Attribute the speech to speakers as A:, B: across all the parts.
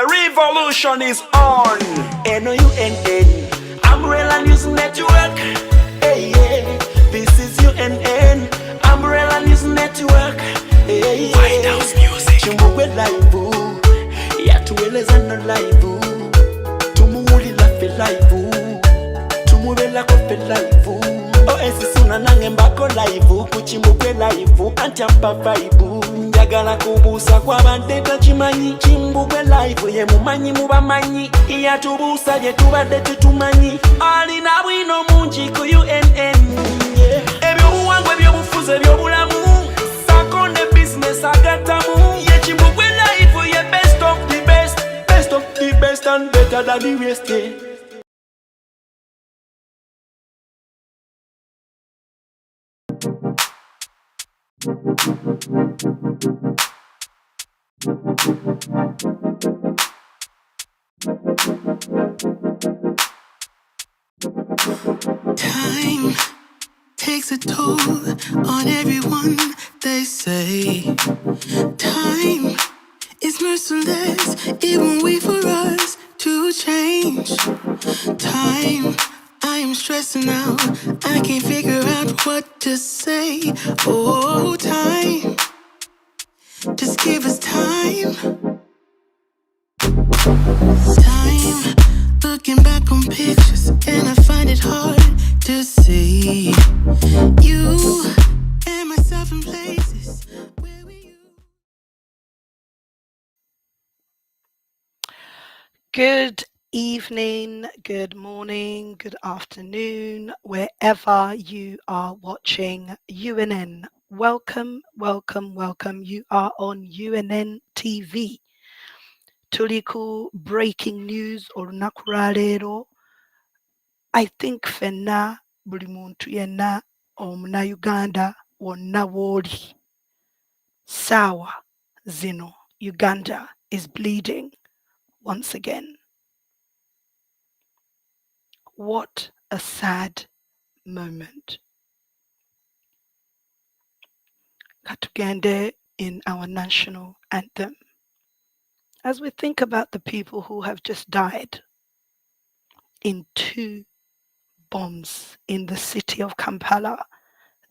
A: revolution is on. UNN, Umbrella News Network. Hey, yeah. This is UNN, Umbrella News Network. Hey, yeah. White House Music. Kimbugwe live, yatueleza na live. Tumuulila fe live, tumubela ko fe live. Esisuna nange mbako live, kuchimbugwe live, antyampa vibe. Njagala kubuusa kw'abadde takimanyi. Kimbugwe live ye mumanyi mubamanyi. Yatubuusa gye tubadde tetumanyi. Alina bwino mungi ku UNN. Ebyobuwangwa ebyobufuzi ebyobulamu sako ne business agattamu. Ye Kimbugwe live ye best of the best, best of the best and better than the rest.
B: Time takes a toll on everyone, they say. Time is merciless, it won't wait for us to change. Time, I am stressing out, I can't figure out what to say. Oh, time, just give us time. Time, looking back on pictures, and I find it hard to see you and myself in places where we used.
C: Good evening, good morning, good afternoon, wherever you are watching UNN. Welcome, welcome, welcome. You are on UNN TV. Tuliku breaking news olunaku lwa leero. I think fenna buli muntu yenna Omunauganda wonna w'oli. Sawa zino Uganda is bleeding once again. What a sad moment. Katugende in our national anthem. As we think about the people who have just died in 2 bombs in the city of Kampala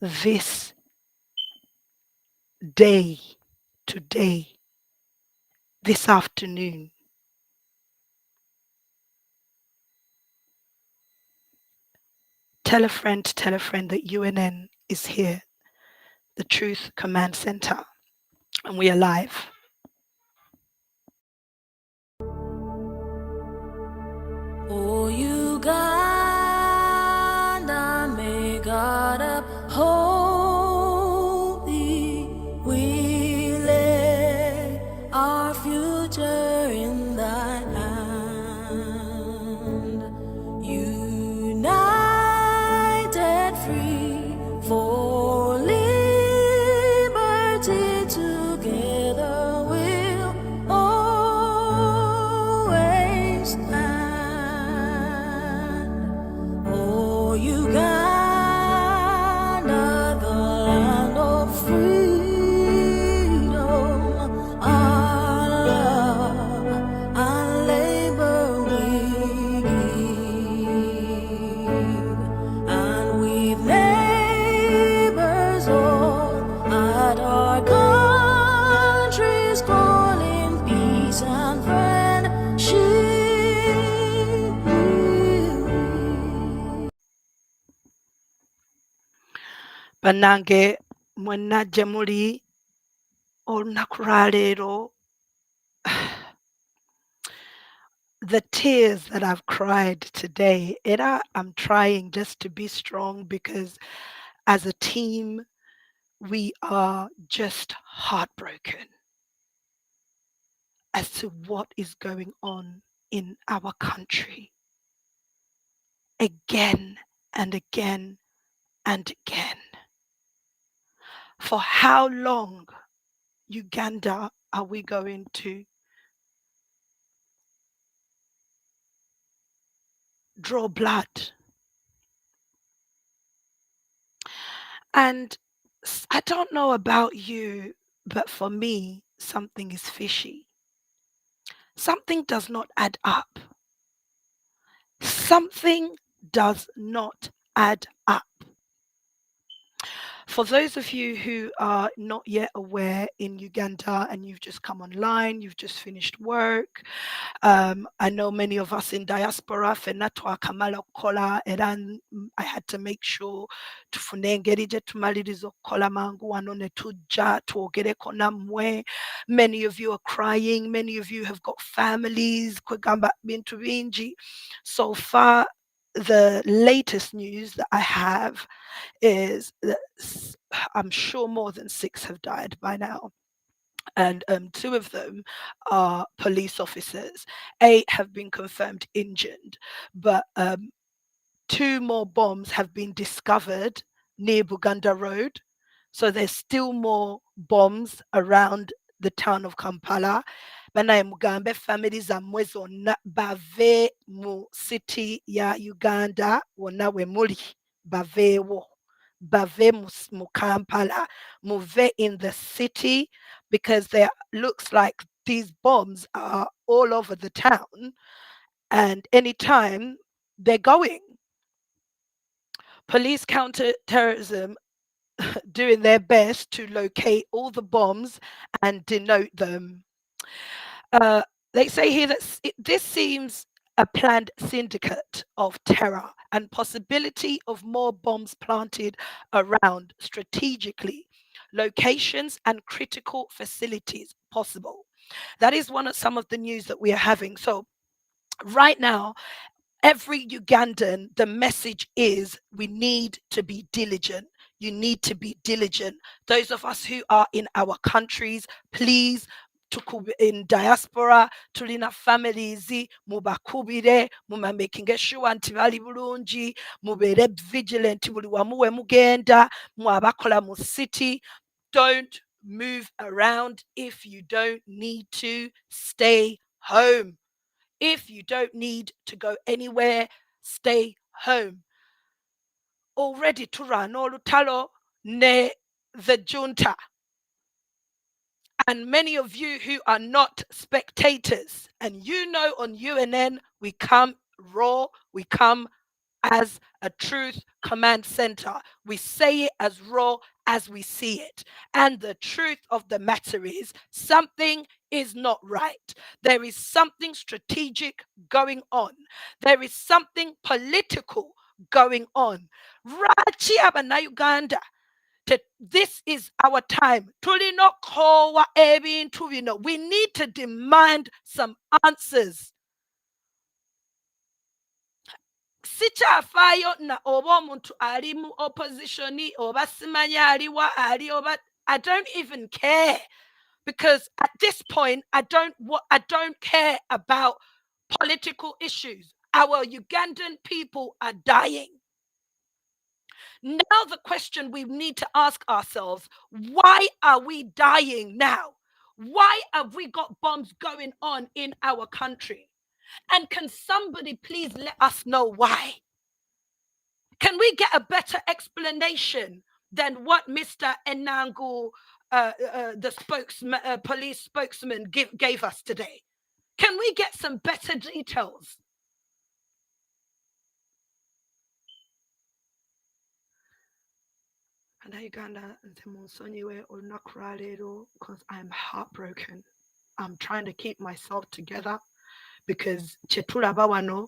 C: this day, today, this afternoon. Tell a friend that UNN is here, the Truth Command Center, and we are live.
D: Oh, Uganda, may God uphold thee. We lay our future in thy hand. United, free for liberty, together we'll always stand. Oh, Uganda, the land of freedom, our love and labor we give, and with neighbors all at our country's calling, peace and friendship.
C: Bannange mwenna gye muli olunaku lwa leero, the tears that I've cried today, I'm trying just to be strong because as a team, we are just heartbroken as to what is going on in our country. Again and again and again. For how long, Uganda, are we going to draw blood? And I don't know about you, but for me, something is fishy. Something does not add up. Something does not add up. For those of you who are not yet aware in Uganda and you've just come online, you've just finished work, I know many of us in diaspora, ffenna twakamala okukola era I had to make sure tufune engeri gye tumaliriza okukola mangu wano ne tujja twogereko nammwe. Many of you are crying, many of you have got families, kwegamba bintu bingi. So far, the latest news that I have is that I'm sure more than 6 have died by now. And 2 of them are police officers. 8 have been confirmed injured, but 2 more bombs have been discovered near Buganda Road. So there's still more bombs around the town of Kampala. Banaye mugambe family zammwe zonna bave mu city ya Uganda wonna we muli baveewo. Bave mu Kampala, move in the city, because there looks like these bombs are all over the town, and anytime they're going. Police counter-terrorism doing their best to locate all the bombs and denote them. They say here that this seems a planned syndicate of terror and possibility of more bombs planted around strategically locations and critical facilities possible. That is some of the news that we are having. So right now, every Ugandan, the message is we need to be diligent. You need to be diligent. Those of us who are in our countries, please, in diaspora, tulina families, mubakubire, making sure nti bali bulungi, mubere vigilant, buli wamu we mugenda, mwabakola mu city. Don't move around if you don't need to. Stay home. If you don't need to go anywhere, stay home. Already turano olutalo ne the junta. And many of you who are not spectators, and you know on UNN, we come raw, we come as a truth command center. We say it as raw as we see it. And the truth of the matter is something is not right. There is something strategic going on. There is something political going on. Rachi abana Uganda. This is our time. We need to demand some answers. Sikyafaayo na oba omuntu ali mu opposition oba simanya aliwa ali oba I don't even care, because at this point I don't care about political issues. Our Ugandan people are dying. Now the question we need to ask ourselves, why are we dying now? Why have we got bombs going on in our country? And can somebody please let us know why? Can we get a better explanation than what Mr. Enangu, the police spokesman, gave us today? Can we get some better details? And Uganda, because I'm heartbroken. I'm trying to keep myself together, because Chetula Bawano,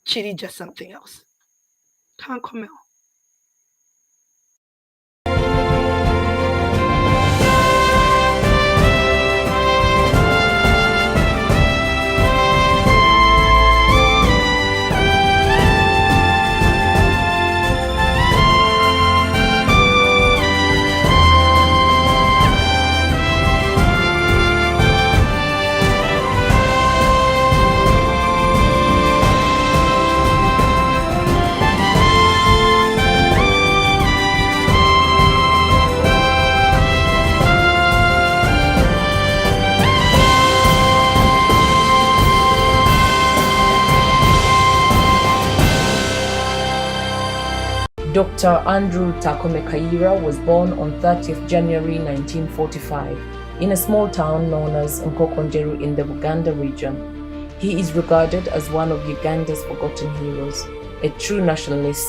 C: Chiri just something else. Can't comment.
E: Dr. Andrew Takome Kiera was born on 30th January 1945. in a small town known as Nkokonjeru in the Buganda region. He is regarded as one of Uganda's forgotten heroes, a true nationalist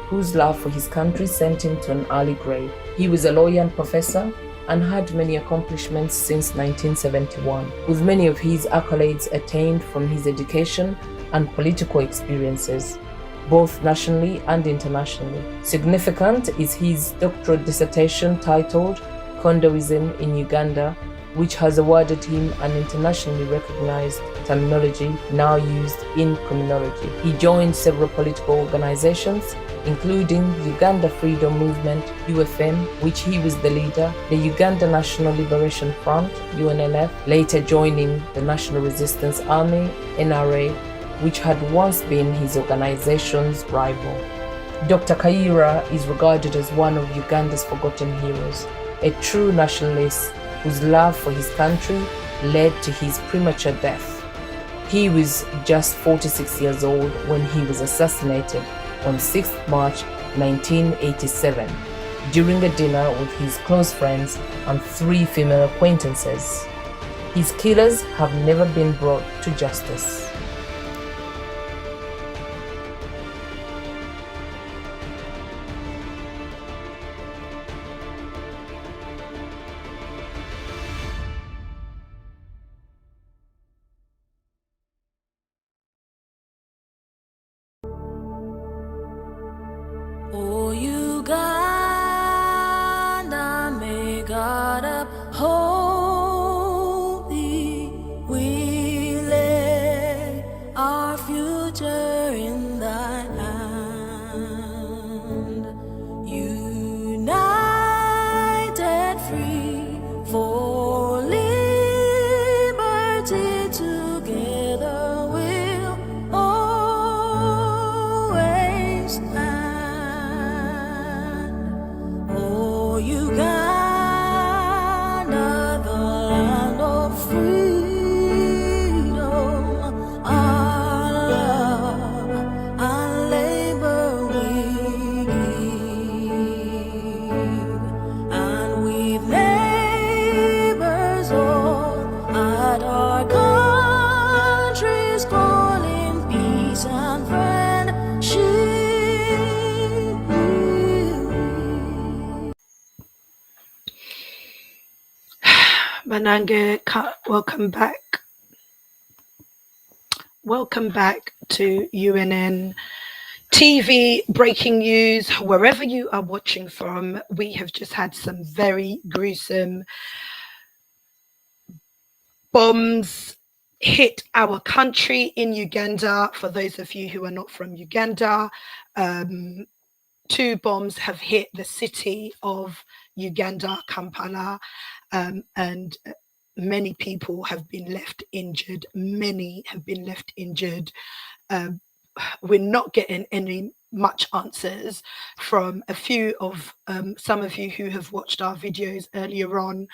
E: whose love for his country sent him to an early grave. He was a lawyer and professor and had many accomplishments since 1971, with many of his accolades attained from his education and political experiences, both nationally and internationally. Significant is his doctoral dissertation titled Condoism in Uganda, which has awarded him an internationally recognized terminology now used in criminology. He joined several political organizations, including Uganda Freedom Movement, UFM, which he was the leader, the Uganda National Liberation Front, UNNF, later joining the National Resistance Army, NRA, which had once been his organization's rival. Dr. Kiera is regarded as one of Uganda's forgotten heroes, a true nationalist whose love for his country led to his premature death. He was just 46 years old when he was assassinated on 6th March 1987 during a dinner with his close friends and 3 female acquaintances. His killers have never been brought to justice.
D: Oh, Uganda, may God uphold thee. We lay our future in thy hand. United, free for liberty, together we'll always stand. Oh, Uganda, the land of freedom, our love and labor we give, and with neighbors all at our country's calling, peace and friendship.
C: Manange, welcome back. Welcome back to UNN TV breaking news. Wherever you are watching from, we have just had some very gruesome bombs hit our country in Uganda. For those of you who are not from Uganda, 2 bombs have hit the city of Uganda, Kampala, and many people have been left injured. Many have been left injured. We're not getting any much answers from a few of some of you who have watched our videos earlier on.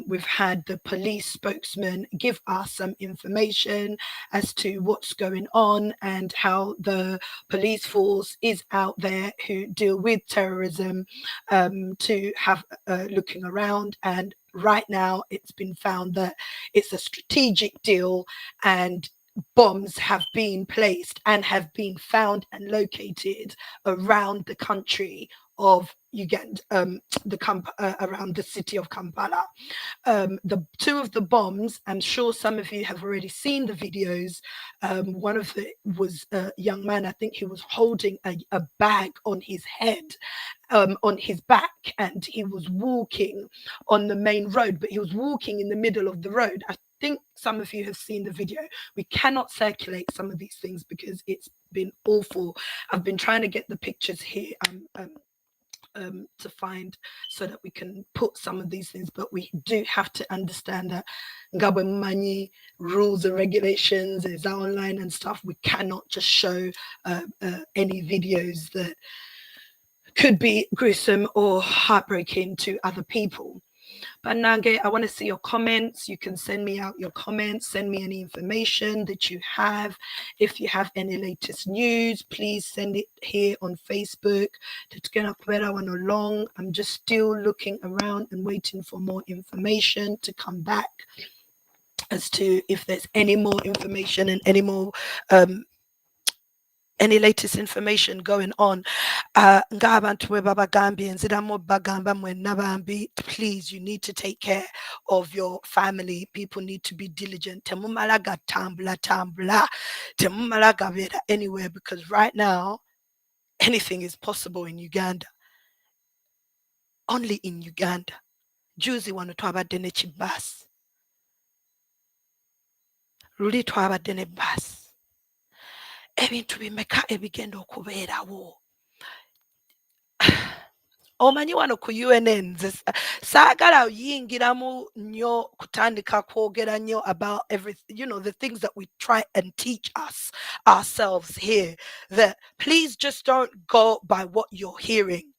C: We've had the police spokesman give us some information as to what's going on and how the police force is out there who deal with terrorism to have looking around. And right now it's been found that it's a strategic deal, and bombs have been placed and have been found and located around the country of Uganda, around the city of Kampala. The 2 of the bombs, I'm sure some of you have already seen the videos. One of it was a young man, I think he was holding a bag on his head, on his back, and he was walking on the main road, but he was walking in the middle of the road. I think some of you have seen the video. We cannot circulate some of these things because it's been awful. I've been trying to get the pictures here to find so that we can put some of these things, but we do have to understand that Ngabwe Manyi rules and regulations is online and stuff. We cannot just show any videos that could be gruesome or heartbreaking to other people. Banange, I want to see your comments. You can send me out your comments, send me any information that you have. If you have any latest news, please send it here on Facebook. I'm just still looking around and waiting for more information to come back as to if there's any more information and any more any latest information going on. Ng'abantu bwe babagambye nziramu bagamba mwenna bambi, please, you need to take care of your family. People need to be diligent. Temumala gatambula tambula, temumala gabeera anywhere, because right now anything is possible in Uganda. Only in Uganda. Juzi wano twabadde ne kibaasi. Luli twabadde ne baasi. Ebintu bimeka ebigenda okubeerawo. Omanyi wano ku UNN saagala yingiramu nnyo kutandika kwogera nnyo about everything, the things that we try and teach ourselves here, that please just don't go by what you're hearing.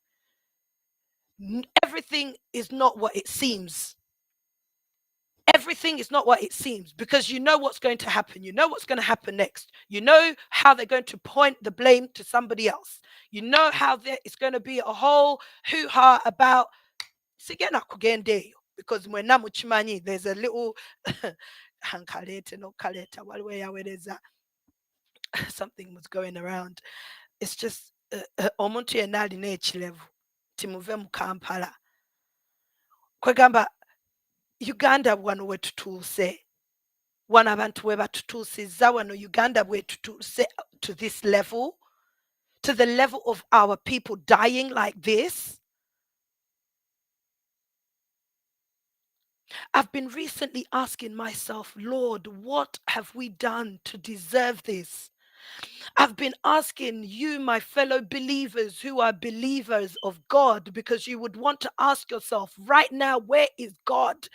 C: Everything is not what it seems. Everything is not what it seems, because you know what's going to happen. You know what's going to happen next. You know how they're going to point the blame to somebody else. You know how it's going to be a whole hoo-ha about sigena kugendeyo, because mwena mukimanyi there's a little something was going around. It's just omuntu yenna alina ekirevu timuve mu Kampala kwegamba Uganda wano wetutuuse, wano abantu we batutuusizza wano Uganda wetutuuse to this level, to the level of our people dying like this. I've been recently asking myself, Lord, what have we done to deserve this? I've been asking you, my fellow believers who are believers of God, because you would want to ask yourself right now, where is God?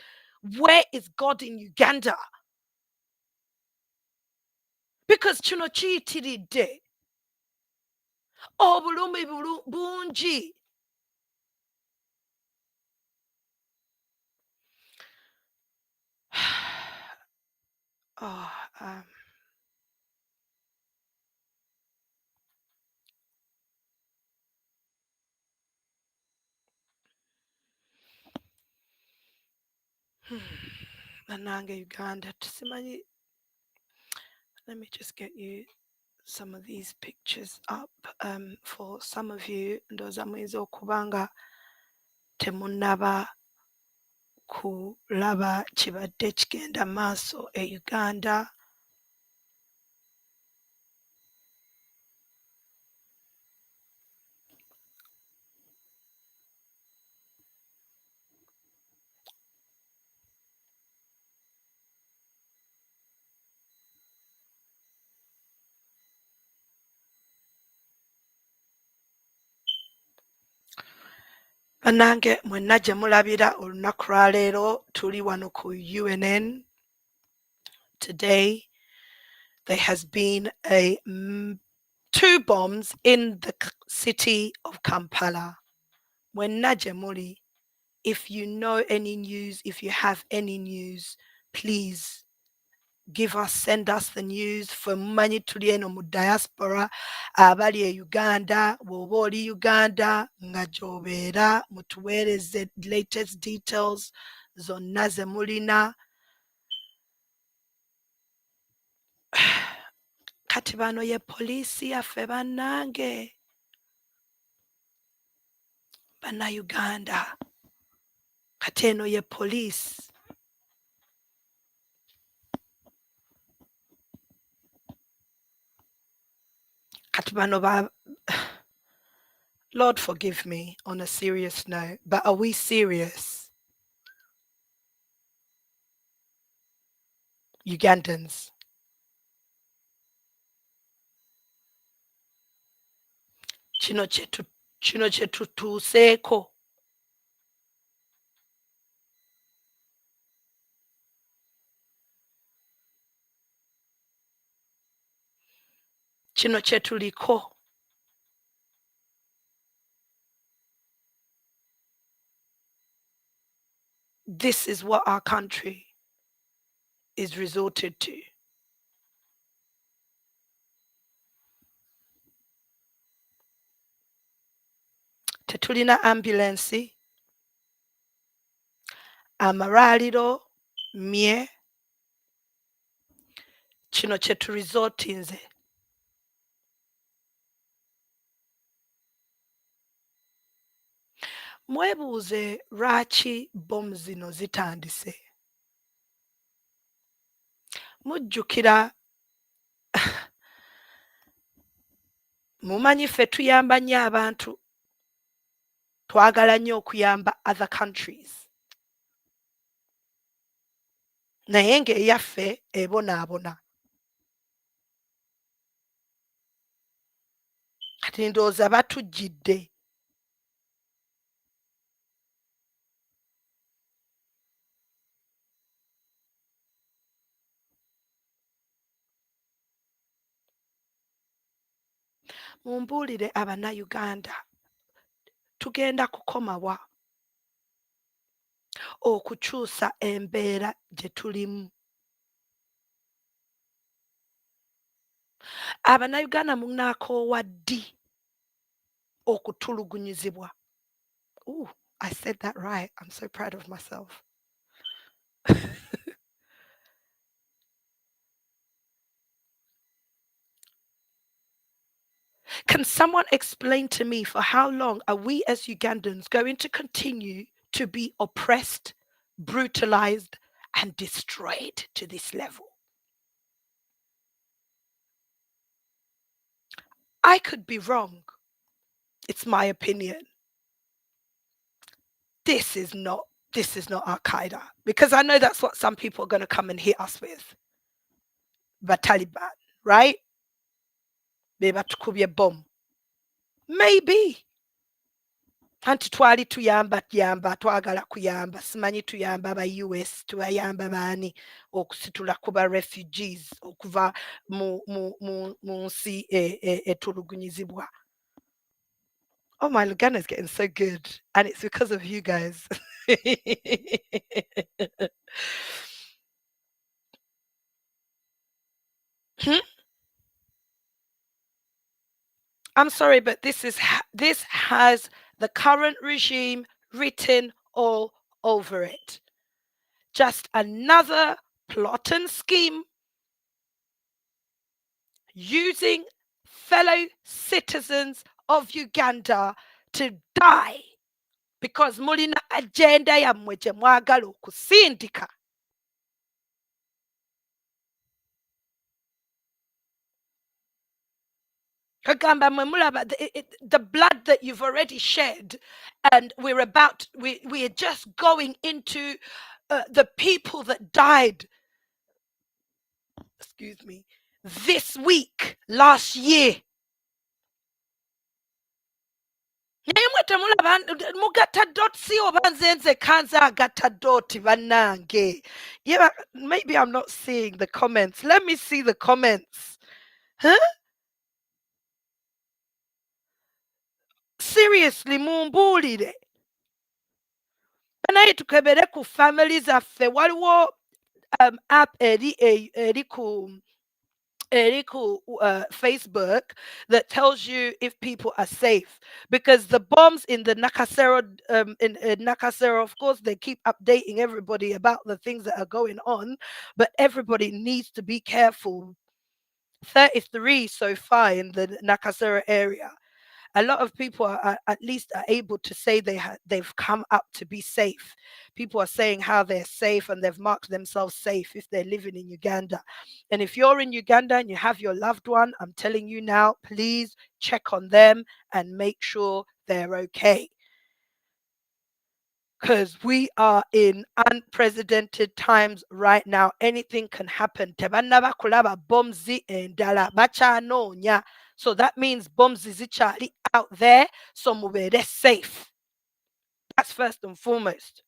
C: Where is God in Uganda? Because kino kiyitiridde obulumi bungi. Oh, Nananga Uganda tusimanyi. Let me just get you some of these pictures up for some of you. Ndowooza muyinza okuba nga temunnaba kulaba kibadde kigenda maaso e Uganda. Bannange mwenna gye mulabira olunaku lwaleero tuli wano ku UNN. Today there has been two bombs in the city of Kampala. Mwenna gye muli, if you know any news, if you have any news, please send us the news. Ffe mumanyi tuli eno mu diaspora abali e Uganda. Bw'oba oli Uganda nga gy'obeera, mutuweereze latest details zonna ze mulina. Kati bano ye poliisi yaffe bannange, bannayuganda, kati eno ye poliisi. Kati bano Lord forgive me on a serious note, but are we serious? Ugandans. Kino kye tutuuseeko. Kino kye tuliko. This is what our country is resorted to. Tetulina ambulensi, amalwaliro, mye, kino kye turizootinze. Mwebuuze lwaki bomu zino zitandise. Mujjukira mumanyi ffe tuyamba nnyo abantu, twagala nnyo okuyamba other countries, naye ng'eyaffe ebonaabona. Kati ndowooza batujjidde. Mumbuulire Abannayuganda, tugenda kukoma wa okukyusa embeera gye tulimu? Abannayuganda munaakoowa ddi okutulugunyizibwa? Ooh, I said that right. I'm so proud of myself. Can someone explain to me for how long are we as Ugandans going to continue to be oppressed, brutalized, and destroyed to this level? I could be wrong. It's my opinion. This is not Al-Qaeda, because I know that's what some people are going to come and hit us with. But Taliban, right? Bebatukubye bomb. Maybe. Anti twali tuyamba twagala kuyamba, simanyi tuyamba ba US, tuyamba baani okusitula kuba refugees okuva mu nsi etulugunyizibwa. Oh, my Luganda is getting so good, and it's because of you guys. I'm sorry, but this has the current regime written all over it. Just another plot and scheme using fellow citizens of Uganda to die because mulina agenda yammwe gye mwagala okusindika. Kagamba mwe mulaba the blood that you've already shed, and we are just going into the people that died, excuse me, this week, last year. Naye mwe temulaba mugatta dot si oba nze nze kanze agatta dot bannange. Yeah, maybe I'm not seeing the comments. Let me see the comments. Huh? Seriously, mumbuulire. Naye tukebere ku family zaffe. Waliwo app eri ku Facebook that tells you if people are safe, because the bombs in the Nakasero, in Nakasero, of course, they keep updating everybody about the things that are going on, but everybody needs to be careful. 33 so far in the Nakasero area. A lot of people are at least are able to say they've come up to be safe. People are saying how they're safe and they've marked themselves safe if they're living in Uganda. And if you're in Uganda and you have your loved one, I'm telling you now, please check on them and make sure they're okay. Because we are in unprecedented times right now. Anything can happen. Tebannaba kulaba bombs endala bachanoonya. So that means bombs zichali out there, so mubeere safe. That's first and foremost.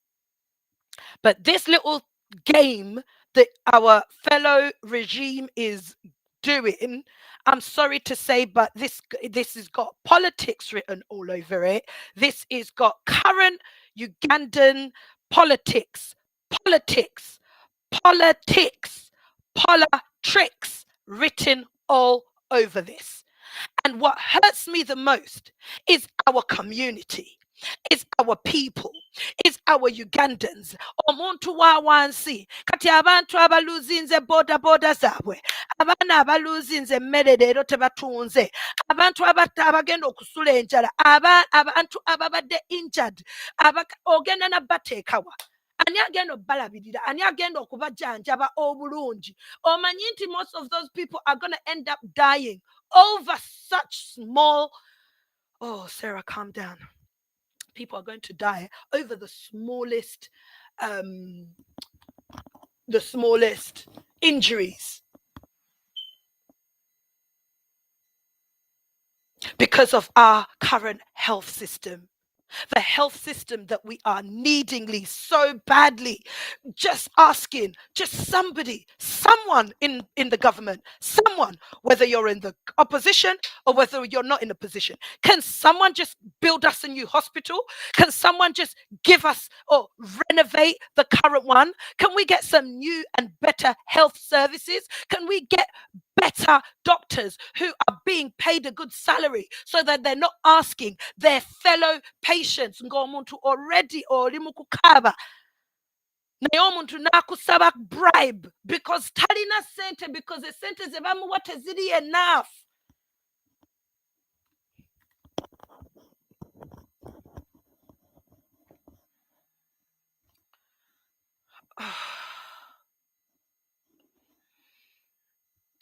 C: But this little game that our fellow regime is doing, I'm sorry to say, but this has got politics written all over it. This has got current Ugandan politics, politics, politics, politics written all over this. And what hurts me the most is our community, is our people, is our Ugandans. Omuntu wa wansi kati abantu abaluzinze boda zaabwe, abaana abaluzinze emmere leero tebatunze, abantu abagenda okusula enjala, abantu ababadde injured, ogenda nabbateekawa. Ani agenda obbalabirira, ani agenda okubajjanjaba obulungi? Omanyi nti most of those people are going to end up dying over such small, oh Sarah, calm down. People are going to die over the smallest injuries because of our current health system. The health system that we are needingly so badly just asking, just somebody, someone in the government, someone, whether you're in the opposition or whether you're not in a position, can someone just build us a new hospital? Can someone just give us or renovate the current one? Can we get some new and better health services? Can we get better doctors who are being paid a good salary so that they're not asking their fellow patients ng'omuntu already oli mu kukaaba naye omuntu n'akusaba bribe because talina sente, because esente ze bamuwa teziri enough.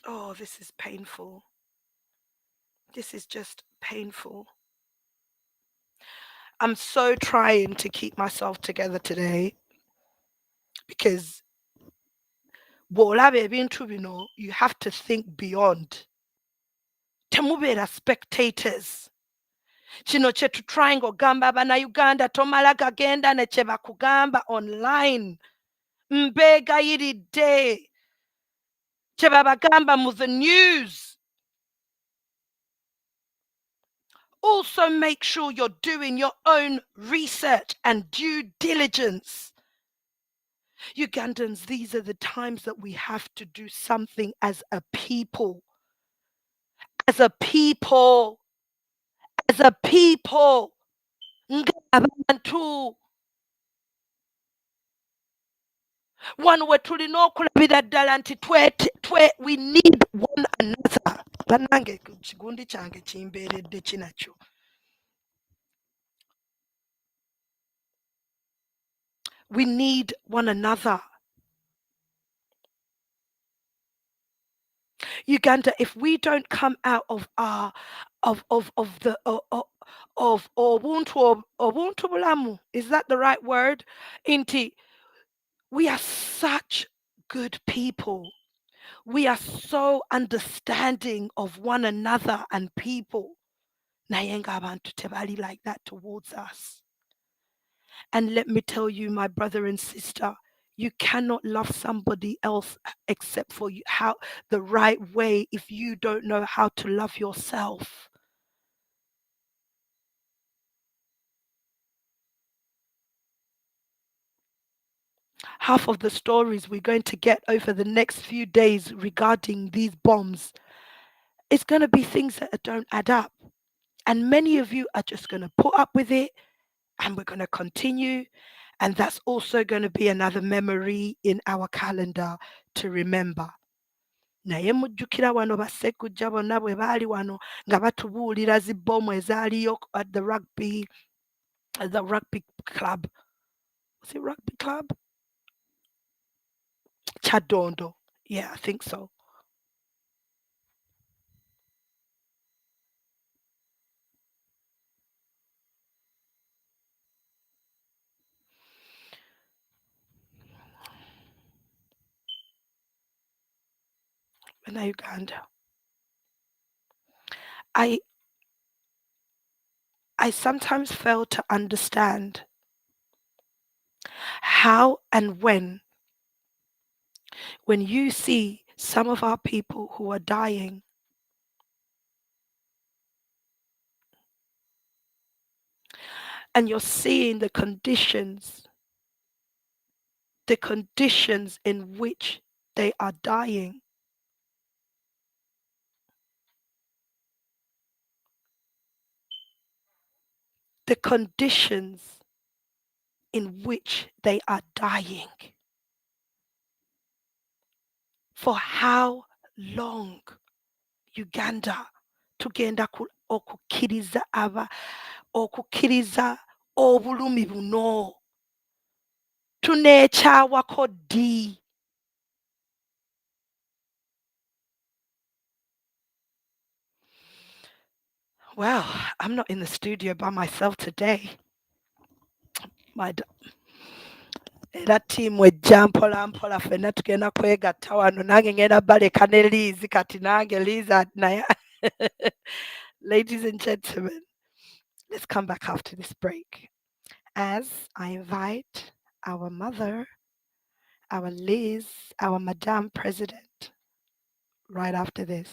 C: Oh, this is painful. This is just painful. I'm so trying to keep myself together today because bw'olaba ebintu bino, you have to think beyond. Temubeera spectators. Kino kye tutry ng'ogamba abannayuganda tomala gagenda ne kye bakugamba online. Mbeegayiridde kye babagamba mu the news. Also make sure you're doing your own research and due diligence. Ugandans, these are the times that we have to do something as a people. As a people. As a people. Ng'abantu. Wano we tulina okulabira ddala nti we need one another. Bannange kigundi kyange kimbeeredde kinakyo. We need one another. Uganda, if we don't come out of our of the obuntu bulamu, is that the right word? Inti, we are such good people. We are so understanding of one another and people. Naye ng'abantu tebali like that towards us. And let me tell you, my brother and sister, you cannot love somebody else except for you, how the right way, if you don't know how to love yourself. Half of the stories we're going to get over the next few days regarding these bombs, it's going to be things that don't add up. And many of you are just going to put up with it, and we're going to continue. And that's also going to be another memory in our calendar to remember. Naye mujjukira wano bassekujja bonna bwe baali wano nga batubuulira zibbomu ezaaliyo at the rugby club. Was it rugby club? Chadondo. Yeah, I think so. In Uganda. I sometimes fail to understand how and when you see some of our people who are dying, and you're seeing the conditions the conditions in which they are dying. The conditions in which they are dying. For how long Uganda tugenda okukkiriza obulumi buno? Tuneekyawako ddi? Well, I'm not in the studio by myself today. Era ttiimu ejja mpola mpola, ffenna tugenda kwegatta wano, nange ngenda baleka ne Liz, kati nange Liz naye. Ladies and gentlemen, let's come back after this break as I invite our mother, our Liz, our Madame President, right after this.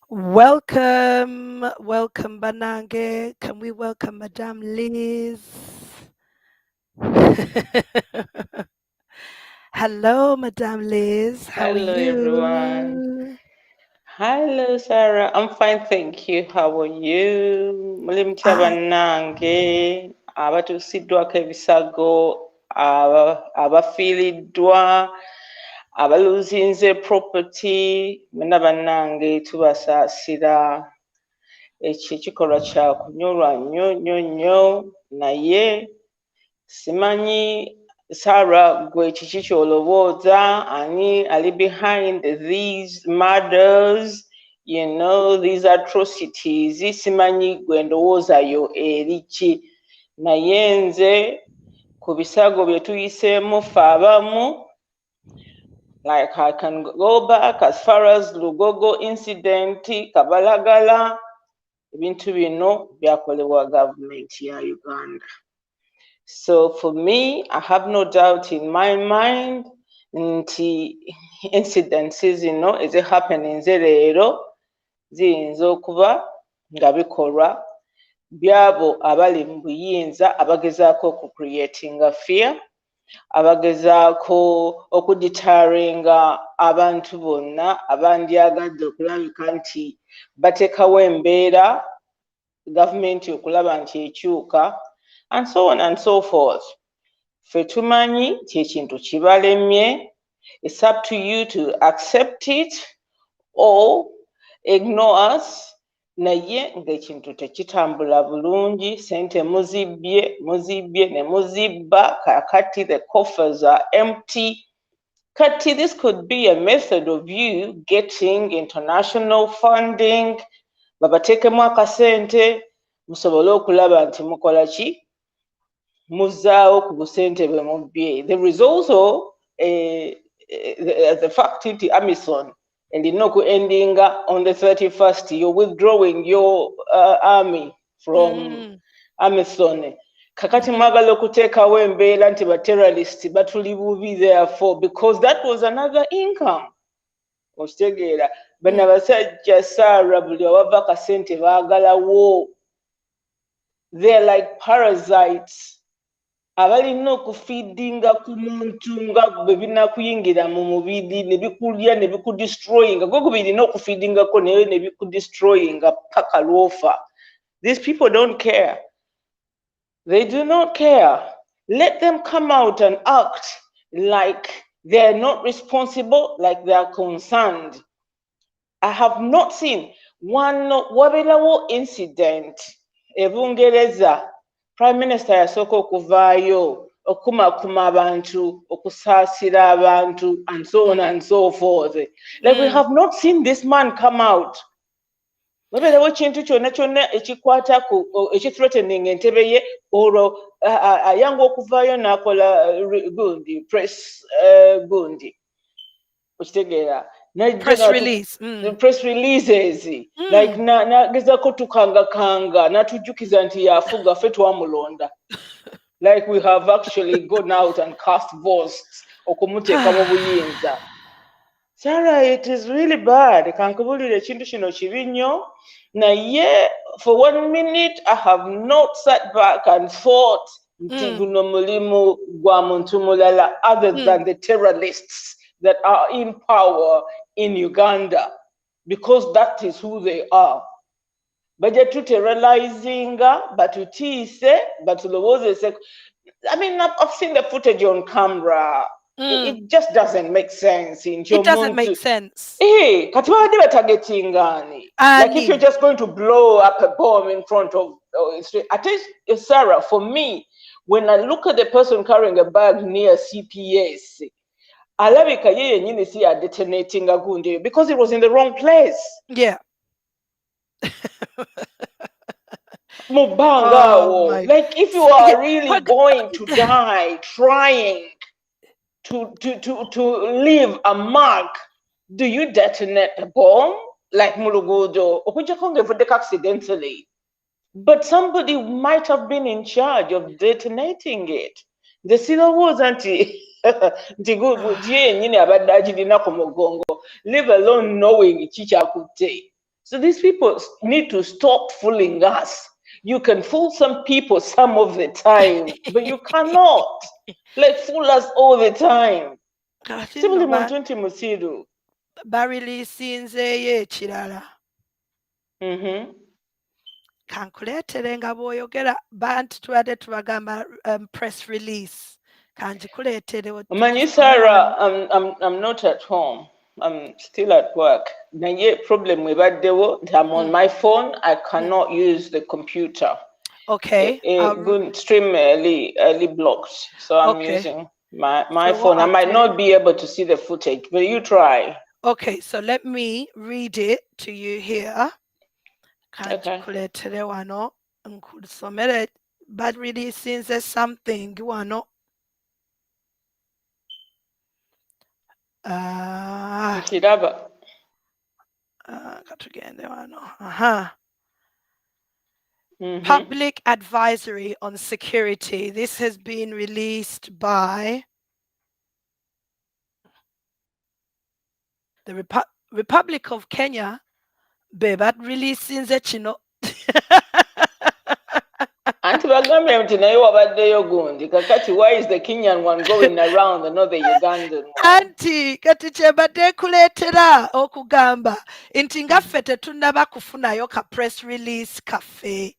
C: Welcome, welcome Banange. Can we welcome Madame Liz? Hello, Madame Liz. How are you?
F: Hello, everyone. Hello, Sarah. I'm fine, thank you. How are you? Mulimutya bannange abatuusiddwako ebisago, abafiiriddwa, abaluzinze property, mwenna bannange tubasaasira. Ekyo ekikolwa kya kunyolwa nnyo nnyo nnyo, naye simanyi Sarah gwe kiki ky'olowooza, ani ali behind these murders, you know, these atrocities. Simanyi gwe ndowoozayo eri ki, naye nze ku bisago bye tuyiseemu ffe abamu, like I can go back as far as Lugogo incident, Kabalagala, ebintu bino byakolebwa gavumenti ya Uganda. So for me, I have no doubt in my mind nti incidences zino ezihappeninze leero ziyinza okuba nga bikolwa byabo abali mu buyinza abagezaako okucreatinga fear abagezaako okuditaaringa abantu bonna abandyagadde okulabika nti bateekawo embeera gavumenti okulaba nti ekyuka and so on and so forth. Ffe tumanyi kyekintu kibalemye. It's up to you to accept it or ignore us. Naye ng'ekintu tekitambula bulungi, sente muzibbye ne muzibba, kakati the coffers are empty. Kati, this could be a method of you getting international funding, babateekemu akasente, musobole okulaba nti mukola ki? Muzzaawo ku busente bwe mubbye. There is also the fact nti Amison erina okuendinga on the 31st. You're withdrawing your army from Amison. Kakati mwagala okuteekawo embeera nti ba-terrorist batuli bubi therefore, because that was another income. Okitegeera, bano abasajja Sarah buli awava akasente baagalawo. They're like parasites. Abalina okufeedinga ku muntu nga bwe binakuyingira mu mubiri ne bikulya ne bikudestroyinga. Gwe birina okufeedingako naye ne bikudestroyinga paka lwofa. These people don't care. They do not care. Let them come out and act like they're not responsible, like they're concerned. I have not seen one wabelawo incident ebungereza Prime Minister yasooka okuvaayo okumakuma abantu, okusaasira abantu, and so on and so forth. Like we have not seen this man come out. Wabelawo kintu kyonna ekikwata ku ekithreatening entebe ye olwo ayanga okuvaayo n'akola gundi press gundi. Okitegeera.
C: Press release.
F: Press releases. Like nagezaako tukangakanga natujjukiza nti yafuga ffe twamulonda. Like we have actually gone out and cast votes okumuteeka mu buyinza. Sarah, it is really bad. Kankubulira ekintu kino kibi nnyo. Naye for 1 minute I have not sat back and thought nti guno mulimu gwa muntu mulala other than the terrorists that are in power in Uganda, because that is who they are. Bajja tuterrorizinga, batutiise, batulowozese. I mean, I've seen the footage on camera. It just doesn't make sense. It
C: doesn't make sense.
F: Hey, kati babadde batagetingani. Like if you're just going to blow up a bomb in front of at least Sarah, for me, when I look at the person carrying a bag near CPS, alabika ye yenyini si detonating a gundi because it was in the wrong place.
C: Yeah.
F: Mubanga, like if you are really going to die trying to leave a mark, do you detonate a bomb like Mulugudo? Accidentally. But somebody might have been in charge of detonating it. The civil wars leave alone knowing chichakute. So these people need to stop fooling us. You can fool some people some of the time, but you cannot like fool us all the time. Simply Montunti Musidu.
C: Barili sinze ye chirala. Kankuleetere nga bw'oyogera bantu tubadde tubagamba press release. Kanjikuleetere.
F: Mani Sarah, I'm not at home. I'm still at work. Naye problem webaddewo, I'm on my phone. I cannot use the computer.
C: Okay.
F: Good stream early blocks. So I'm using my phone. I might not be able to see the footage, but you try.
C: Okay, so let me read it to you here.
F: Okay.
C: But really, since there's something you are not Public Advisory on Security. This has been released by the Republic of Kenya. Bebat releasing the chino.
F: Anti bagambye nti naye wabaddeyo gundi kakati why is the Kenyan one going around and not the Ugandan one?
C: Anti kati kyembadde nkuleetera okugamba nti nga ffe tetunnaba kufunayo ka press release kaffe.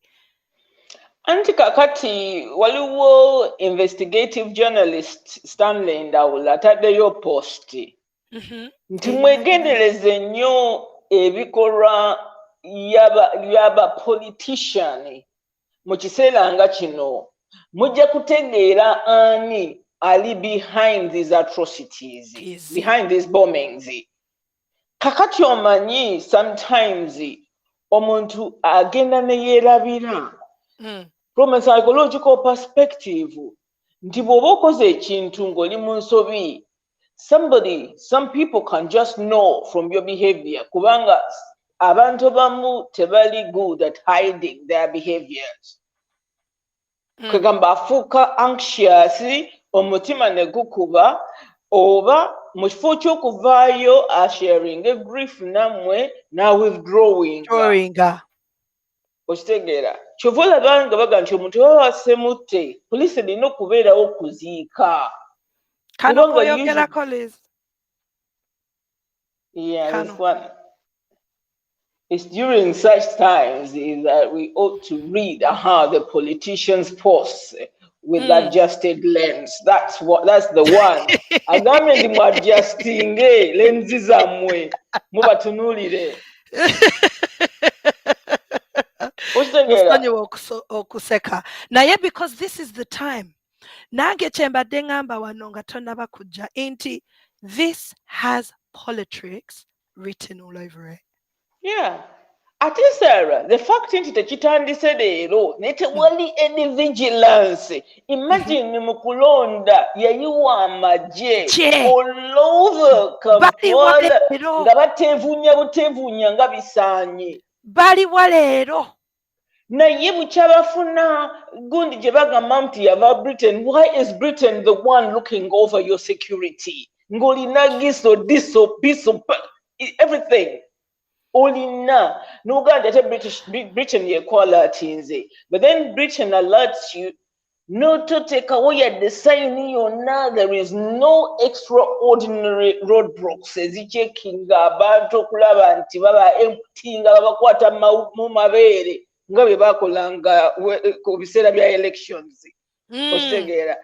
F: Anti kakati waliwo investigative journalist Stanley Ndawula ataddeyo post nti mwegendereze nnyo ebikolwa by'aba politician mu kiseera nga kino mujja kutegeera ani ali behind these atrocities, behind these bombings. Kakati omanyi sometimes omuntu agenda ne yeerabira from a psychological perspective nti bw'oba okoze ekintu ng'oli mu nsobi, some people can just know from your behavior kubanga abantu abamu tebali good at hiding their behaviors. Kwegamba afuuka anxious, omutima ne gukuba, oba mu kifo ky'okuvaayo asharinga grief nammwe withdrawinga. Okitegeera kyova olaba nga baga nti omuntu oba wasemutte poliisi erina okubeerawo okuziika.
C: Kano koyogerako Liz.
F: Yeah, this one. It's during such times that we ought to read the politicians' posts with adjusted lens. That's the one. Agambe ndi mu adjusting lenzi zammwe mubatunulire.
C: Osonyiwa okuseka naye because this is the time. Nange kyembadde ngamba wano nga tonnaba kujja nti this has politics written all over it.
F: Yeah. Ate Sarah, the fact nti tekitandise leero ne tewali any vigilance. Imagine mu kulonda yayiwa amagye all over Kampala nga batevunya nga bisaanye.
C: Baliwa leero.
F: Naye mukyabafuna gundi gye bagamba nti yava Britain. Why is Britain the one looking over your security? Ng'olina giso diso biso everything. Olina n'oganda ate Britain yekwala atinze, but then Britain alerts you not to take away at the sign yonna. There is no extraordinary roadblocks ezicheckinga abantu okulaba nti baba empty nga babakwata mu mabeere nga bwe bakolanga ku biseera bya elections. Okitegeera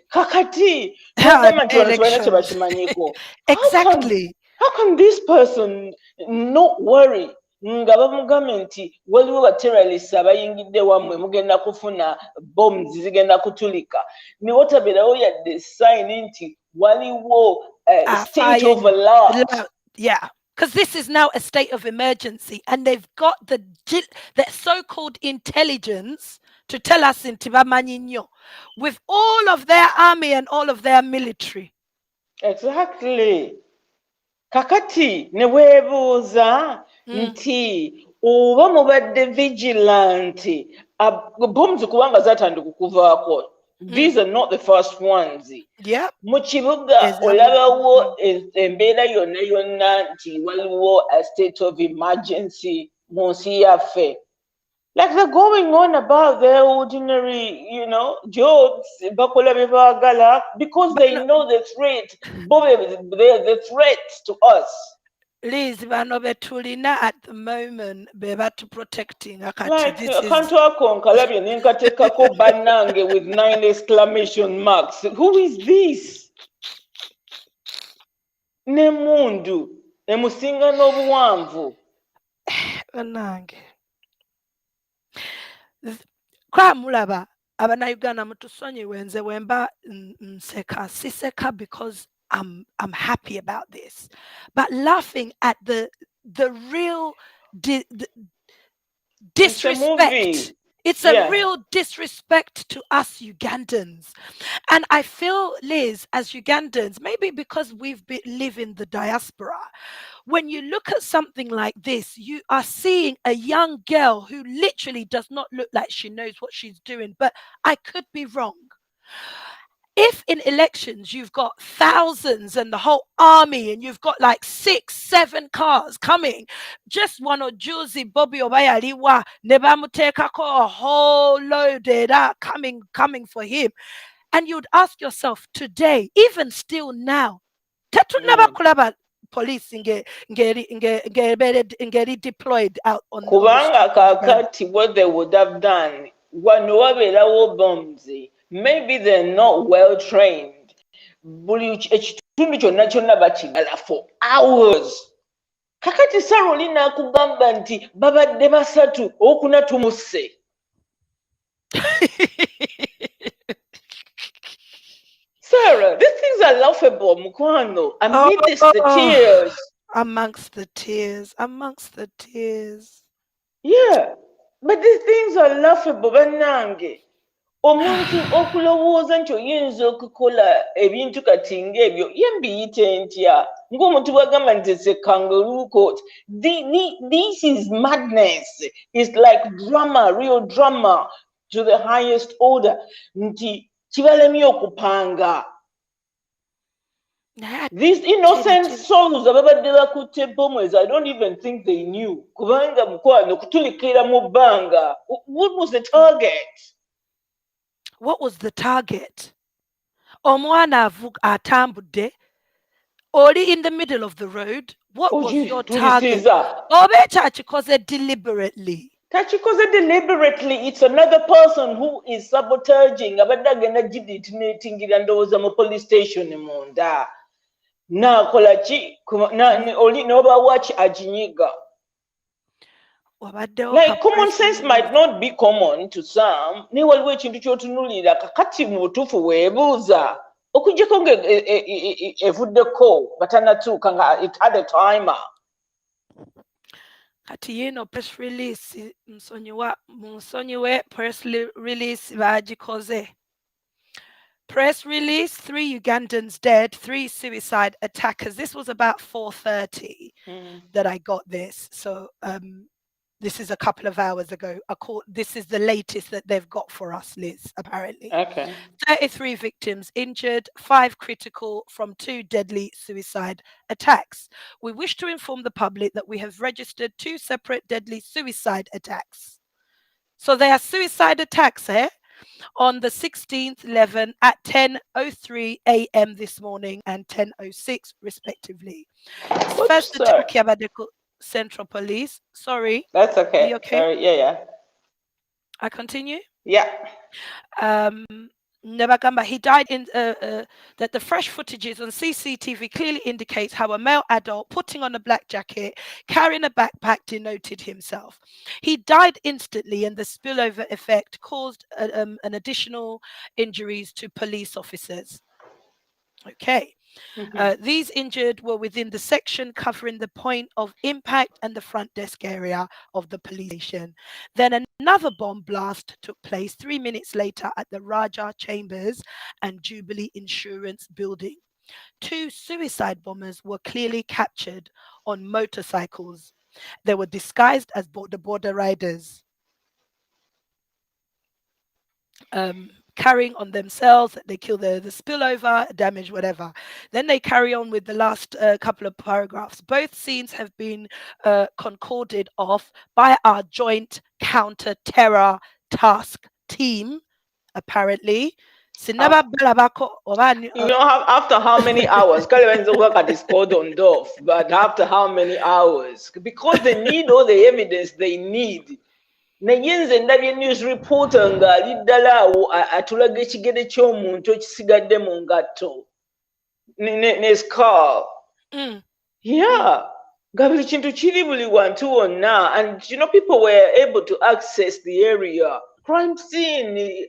F: kakati bagamba nti bano tebalina kye bakimanyiko.
C: Exactly.
F: How can this person not worry nga bamugambye nti waliwo baterrorists abayingidde wammwe mugenda kufuna bombs zigenda kutulika ne watabeerawo yadde sign nti waliwo state of alert.
C: Yeah, because this is now a state of emergency and they've got the so-called intelligence to tell us nti bamanyi nnyo with all of their army and all of their military.
F: Exactly. Kakati ne weebuuza nti oba mubadde vigilant bombs kubanga zatandika okuvaako. These are not the first ones. Mu kibuga olabawo embeera yonna nti waliwo a state of emergency mu nsi yaffe. Like they're going on about their ordinary, jobs, bakola bye baagala, because they know the threat, the threat to us.
C: Liz, bano betulina at the moment beba to protecting.
F: Like akantu ako nkalabye nenkateekako bannange with 9 exclamation marks. Who is this? Nemundu emusinga n'obuwanvu.
C: Bannange. Kwa mulaba abannayuganda mutusonyiwe nze wemba nseka siseka because I'm happy about this, but laughing at the real disrespect. It's a real disrespect to us Ugandans. And I feel, Liz, as Ugandans, maybe because live in the diaspora, when you look at something like this, you are seeing a young girl who literally does not look like she knows what she's doing, but I could be wrong. If in elections you've got thousands and the whole army and you've got like 6, 7 cars coming, just one or Juicy Bobby Obayaliwa, Nebamutekako, a whole loaded coming for him. And you'd ask yourself today, even still now, tetunabakulaba police ngeri deployed out on the
F: kubanga
C: streets of Uganda.
F: kakati what they would have done wano wabeerawo bombs, maybe they're not well trained, buli ekitundu kyonna kyonna bakigala for hours. Kakati Saroli n'akugamba nti babadde basatu okuna tumusse. Sarah, these things are laughable, mukwano. Amidst the tears.
C: Amongst the tears.
F: Yeah, but these things are laughable, bannange. Omuntu okulowooza nti oyinza okukola ebintu kati ng'ebyo ye mbiyite ntya ng'omuntu bw'agamba nti it's a kangaroo court. This is madness. It's like drama, real drama to the highest order. Nti kibalemye okupanga. These innocent souls ababadde bakutte bomwezi, I don't even think they knew. Kubanga mukwano kutulikira mu bbanga. What was the target?
C: What was the target? Omwana atambudde, oli in the middle of the road. What was your target? Oba kyakikoze deliberately.
F: Takikoze deliberately. It's another person who is sabotaging. Abadde agenda gidetonatingira ndowooza mu police station munda. Nakola ki? Oli n'oba waki aginyiga. Like common sense might not be common to some. Ne waliwo ekintu ky'otunuulira kakati mu butuufu weebuuza. Okuggyako evuddeko batanatuuka nga it had a timer.
C: Kati yino press release musonyiwe press release bagikoze. Press release, 3 Ugandans dead, 3 suicide attackers. This was about 4:30 that I got this. So this is a couple of hours ago. This is the latest that they've got for us, Liz, apparently.
F: Okay.
C: 33 victims injured, 5 critical from 2 deadly suicide attacks. We wish to inform the public that we have registered 2 separate deadly suicide attacks. So they are suicide attacks, on the 16th, 11 at 10:03 a.m. this morning and 10:06 respectively. First attack, Yabadeko Central Police. Sorry.
F: That's okay.
C: Are you okay?
F: Sorry. Yeah.
C: I continue?
F: Yeah.
C: Nebagamba, he died in that the fresh footages on CCTV clearly indicates how a male adult putting on a black jacket, carrying a backpack denoted himself. He died instantly and the spillover effect caused an additional injuries to police officers. Okay. These injured were within the section covering the point of impact and the front desk area of the police station. Then another bomb blast took place 3 minutes later at the Raja Chambers and Jubilee Insurance building. 2 suicide bombers were clearly captured on motorcycles. They were disguised as the border riders. Carrying on themselves, they kill the spillover, damage, whatever. Then they carry on with the last couple of paragraphs. Both scenes have been concorded off by our joint counter-terror task team, apparently. You know,
F: after how many hours? Is cordoned off, but after how many hours? Because they need all the evidence they need. Naye nze ndabye news reporter ng'ali ddala awo atulaga ekigere ky'omuntu ekisigadde mu ngatto ne scar. Yeah, nga buli kintu kiri buli wantu wonna, and you know people were able to access the area. Crime scene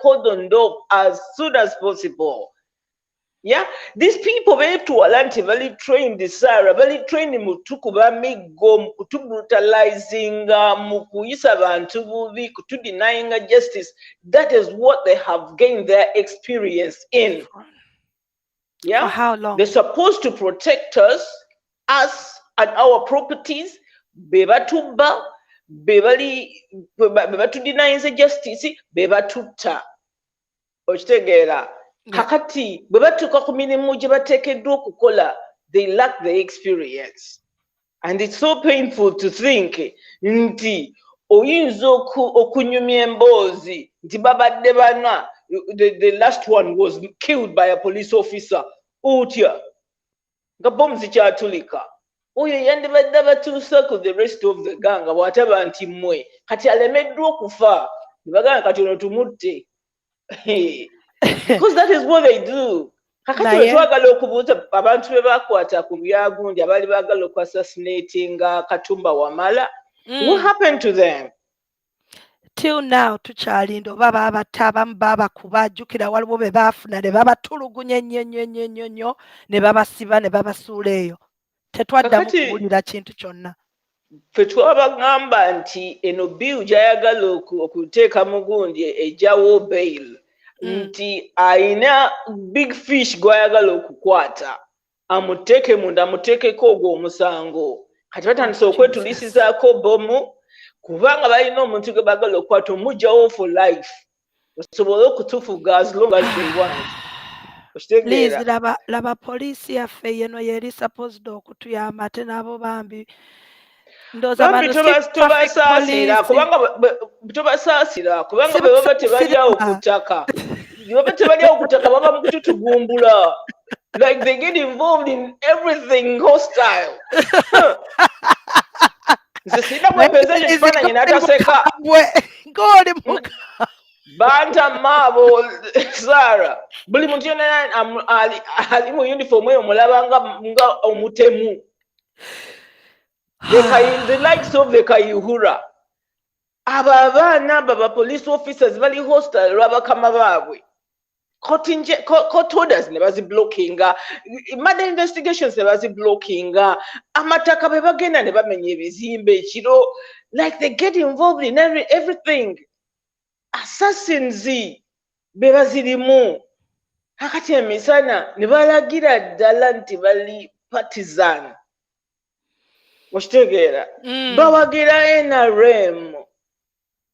F: cordoned off as soon as possible. Yeah, these people bali tuwalanti bali trained Sarah, bali trained mu tukuba miggo, mu kutubrutalizing, mu kuyisa bantu bubi, kutudenying justice. That is what they have gained their experience in. Yeah,
C: for how long?
F: They're supposed to protect us and our properties. Bebatuba, bebatudenying justice, bebatutta. Okitegeera. kakati bwe batuuka ku mirimu gye bateekeddwa okukola, they lack the experience. And it's so painful to think nti oyinza okunyumya emboozi nti babadde bana, the last one was killed by a police officer, otya nga bomu zikyatulika, oyo yandibadde abatuusako the rest of the gang bw'ataba nti mmwe kati alemeddwa okufa ne bagamba kati ono tumutte. Because that is what they do. Kakati bwe twagala okubuuza abantu be bakwata ku byagundi abaali baagala okuassassinatinga Katumba Wamala, what happened to them?
C: Till now tukyalinda oba baabatta abamu baabakuba, ajjukira waliwo be baafuna ne babatulugunya ennyo ne babasiba ne babasuula eyo. Tetwaddamu kuwulira kintu kyonna.
F: Ffe twabagamba nti eno bill gy'ayagala okuteeka mu gundi ejjawo bail, nti ayina big fish gw'ayagala okukwata amuteeke munda, amuteekeko ogwo omusango. Kati batandise okwetulisizaako bomu, kubanga balina omuntu gwe bagala okukwata omugjawo for life, osobole okutufuga as long as they want.
C: Please laba poliisi yaffe yeno yeri supposed okutuyamba ate nabo bambi
F: tobasaasira kubanga bwe baba tebali awo ku ttaka, baba tebali awo ku ttaka, baba mu kututugumbula. Like they get involved in everything hostile. Nze sirina kwepeza ekyo ekifaananyi n'ataseka. Banta maabo Sarah, buli muntu yonna ali mu uniform eyo mulaba nga omutemu. The likes of the Kayihura. Abo abaana baba police officers bali hostile lw'abakama baabwe. Court orders ne baziblockinga, murder investigations ne baziblockinga, amataka be bagenda ne bamenya ebizimbe ekiro. Like they get involved in everything. Assassins be bazirimu. Kakati emisana ne balagira ddala nti bali partisan. Okitegeera? Bawagira NRM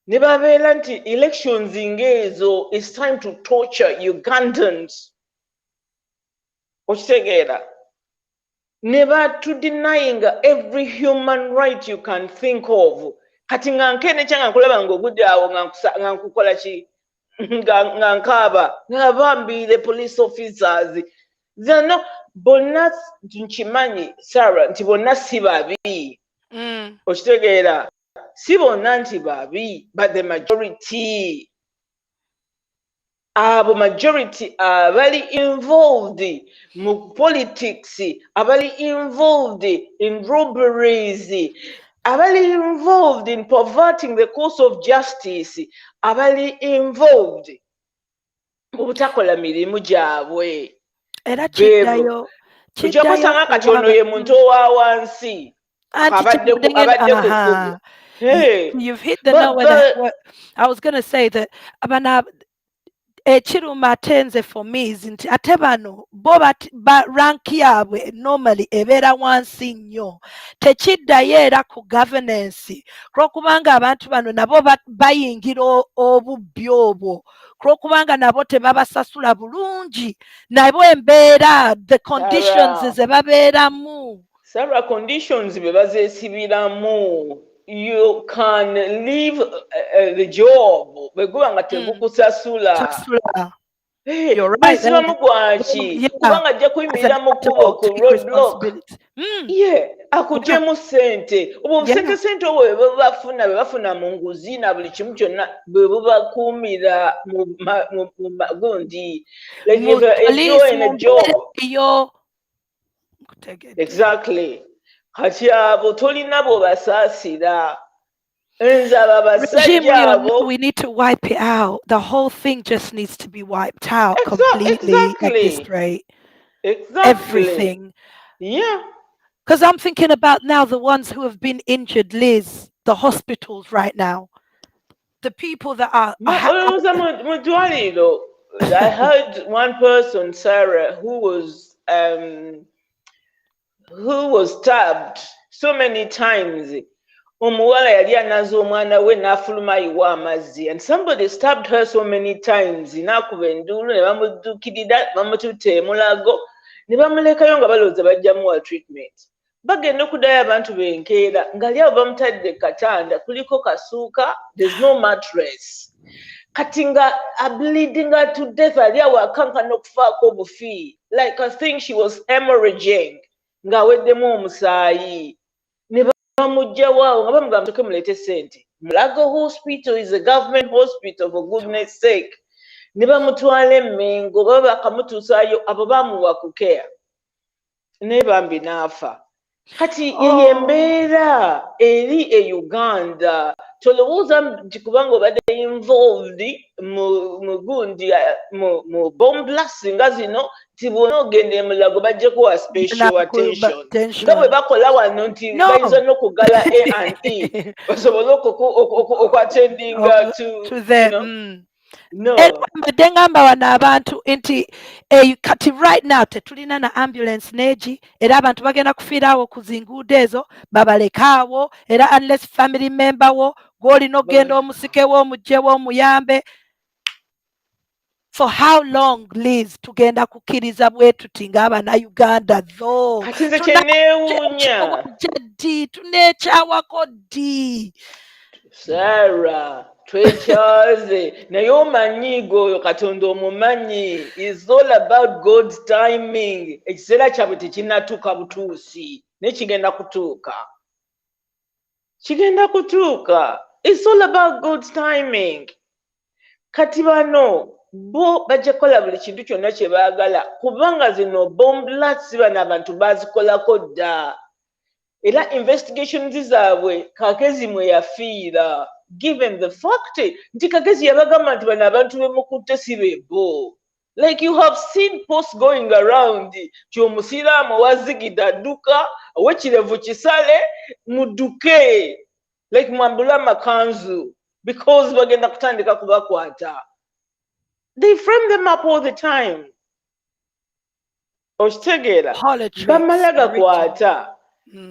F: ne babeera nti elections ng'ezo, it's time to torture Ugandans. Okitegeera? Ne batu-denying every human right you can think of. Kati nga nkene kyanga nkulaba ng'ogudde awo nga nkukola ki, nga nkaaba nga bambiire police officers. Zano bonna nkimanyi Sarah nti bonna si babi. Okitegeera? Si bonna nti babi, but the majority. Abo majority abali involved mu politics, abali involved in robberies, abali involved in perverting the course of justice, abali involved mu butakola mirimu gyabwe.
C: Era kiddayo
F: kusanga kati ono ye muntu owa wansi abadde ku kkubo.
C: You've hit the note. I was going to say that ekiruma atenze for me is nti ate bano bo rank yaabwe normally ebeera wansi nnyo, tekiddayo era ku governance, kulwokubanga abantu bano nabo bayingira obubbi obwo, kulwokubanga nabo tebabasasula bulungi, nabo embeera the conditions ze babeeramu.
F: Sarah, conditions be bazeesibiramu. You can leave the job begubanga tebukusasula.
C: You're right.
F: Kubanga ajja kuyimirira mu kkubo ku roadblock. Akugyemu ssente. Obwo obusente ssente obwo bwe bafuna mu nguzi na buli kimu kyonna bwe bubakuumira mu magundi. Like if you're in a job. Exactly. Kati abo tolina bw'obasaasira.
C: We need to wipe it out. The whole thing just needs to be wiped out completely at this rate.
F: Exactly.
C: Everything.
F: Yeah.
C: Because I'm thinking about now the ones who have been injured, Liz, the hospitals right now. The people that are...
F: I heard one person, Sarah, who was stabbed so many times. omuwala yali anaze omwana we n'afuluma ayiwa amazzi and somebody stabbed her so many times n'akuba enduulu ne bamuddukirira bamututte emulago ne bamulekayo nga balowooza bajjamuwa treatment bagenda okuddayo abantu benkeera ng'ali abo bamutadde katanda kuliko kasuuka there's no mattress kati nga ableedinga to death ali awo akankana okufaako obufi like I think she was hemorrhaging ng'aweddemu omusaayi ne bamugjawo awo nga bamugamba mutoke muleete ssente Mulago Hospital is a government hospital for goodness sake ne bamutwala Emmengo baba bakamutuusaayo abo bamuwa ku care naye bambi n'afa kati ye embeera eri e Uganda tolowooza nti kubanga obadde involved mu gundi mu bomb blast nga zino nti bwona ogenda e Mulago bajja kuwa special attention nga bwe bakola wano nti bayinza n'okugala A&E basobole okwatendinga to them. No.
C: Mbadde ngamba wano abantu nti kati right now tetulina na ambulance neegi era abantu bagenda kufiira awo ku zinguudo ezo babaleka awo era unless family member wo gw'olina okgenda omusike wo omugye wo omuyambe. For how long, Liz, tugenda kukkiriza bwe tuti ng'Abannayuganda though tuneekyawako ddi
F: Sarah twekyaze naye omanyiigo oyo Katonda omumanyi is all about God's timing ekiseera kyabwe tekinnatuuka butuusi naye kigenda kutuuka it's all about God's timing kati bano bo bajja kukola buli kintu kyonna kye baagala kubanga zino bomb blasts bano abantu bazikolako dda era investigations zaabwe Kakezi mwe yafiira given the fact nti Kakezi yabagamba nti bano abantu bemukutte si bebo like you have seen posts going around ti omusiraamu wazigida adduka ow'ekirevu kisale mudduke like mwambula amakanzu because bagenda kutandika kubakwata. They frame them up all the time. Okitegeera bamala gakwata